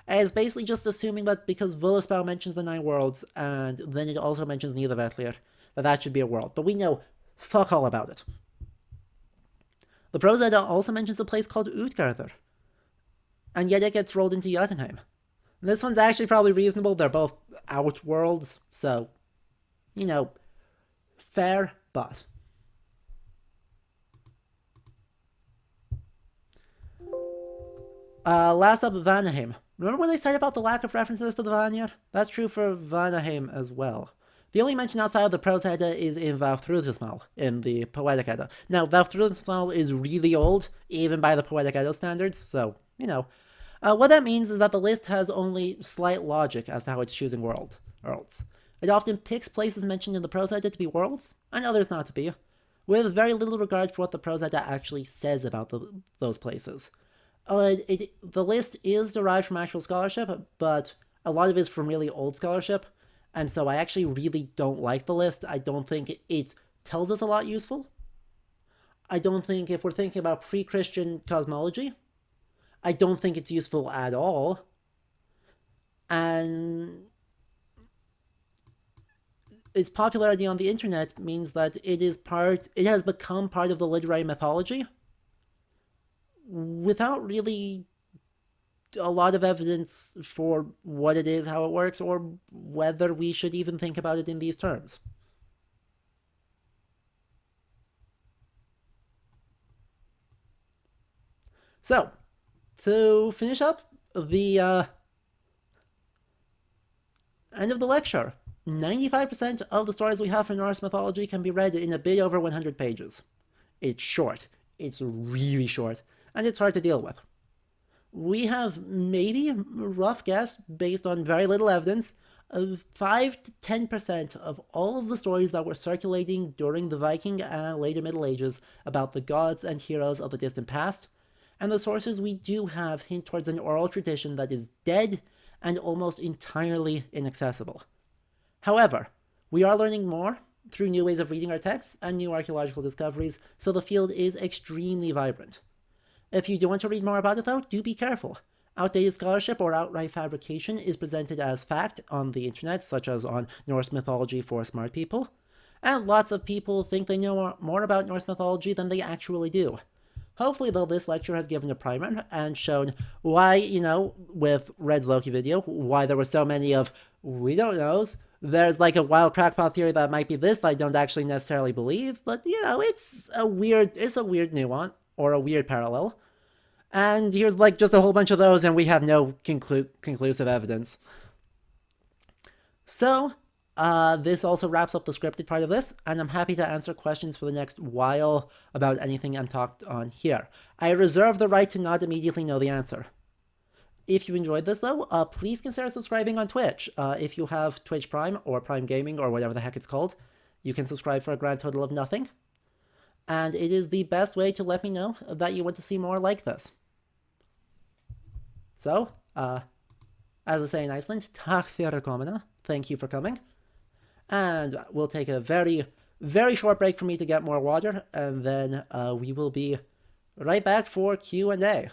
And it's basically just assuming that because Völuspá mentions the 9 worlds, and then it also mentions Nidavellir, that should be a world. But we know fuck all about it. The Prose Edda also mentions a place called Utgardr, and yet it gets rolled into Jotunheim. This one's actually probably reasonable. They're both outworlds, so, fair, but... last up, Vanaheim. Remember when they said about the lack of references to the Vanir? That's true for Vanaheim as well. The only mention outside of the Prose Edda is in Vafthrudismal, in the Poetic Edda. Now, Vafthrudismal is really old, even by the Poetic Edda standards, so, what that means is that the list has only slight logic as to how it's choosing worlds. It often picks places mentioned in the Prose Edda to be worlds, and others not to be, with very little regard for what the Prose Edda actually says about those places. The list is derived from actual scholarship, but a lot of it is from really old scholarship, and so I actually really don't like the list. I don't think it tells us a lot useful. I don't think, if we're thinking about pre-Christian cosmology, I don't think it's useful at all. And its popularity on the internet means that it has become part of the literary mythology, without really a lot of evidence for what it is, how it works, or whether we should even think about it in these terms. So, to finish up the end of the lecture, 95% of the stories we have for Norse mythology can be read in a bit over 100 pages. It's short. It's really short. And it's hard to deal with. We have maybe a rough guess, based on very little evidence, of 5 to 10% of all of the stories that were circulating during the Viking and later Middle Ages about the gods and heroes of the distant past, and the sources we do have hint towards an oral tradition that is dead and almost entirely inaccessible. However, we are learning more through new ways of reading our texts and new archaeological discoveries, so the field is extremely vibrant. If you do want to read more about it though, do be careful. Outdated scholarship or outright fabrication is presented as fact on the internet, such as on Norse mythology for smart people. And lots of people think they know more about Norse mythology than they actually do. Hopefully, though, this lecture has given a primer and shown why, with Red's Loki video, why there were so many of, we don't knows. There's like a wild crackpot theory that might be this that I don't actually necessarily believe, but, it's a weird nuance, or a weird parallel. And here's like just a whole bunch of those, and we have no conclusive evidence. So, this also wraps up the scripted part of this, and I'm happy to answer questions for the next while about anything I'm talked on here. I reserve the right to not immediately know the answer. If you enjoyed this, though, please consider subscribing on Twitch. If you have Twitch Prime or Prime Gaming or whatever the heck it's called, you can subscribe for a grand total of nothing. And it is the best way to let me know that you want to see more like this. So, as I say in Iceland, takk fyrir komuna. Thank you for coming. And we'll take a very, very short break for me to get more water, and then we will be right back for Q&A.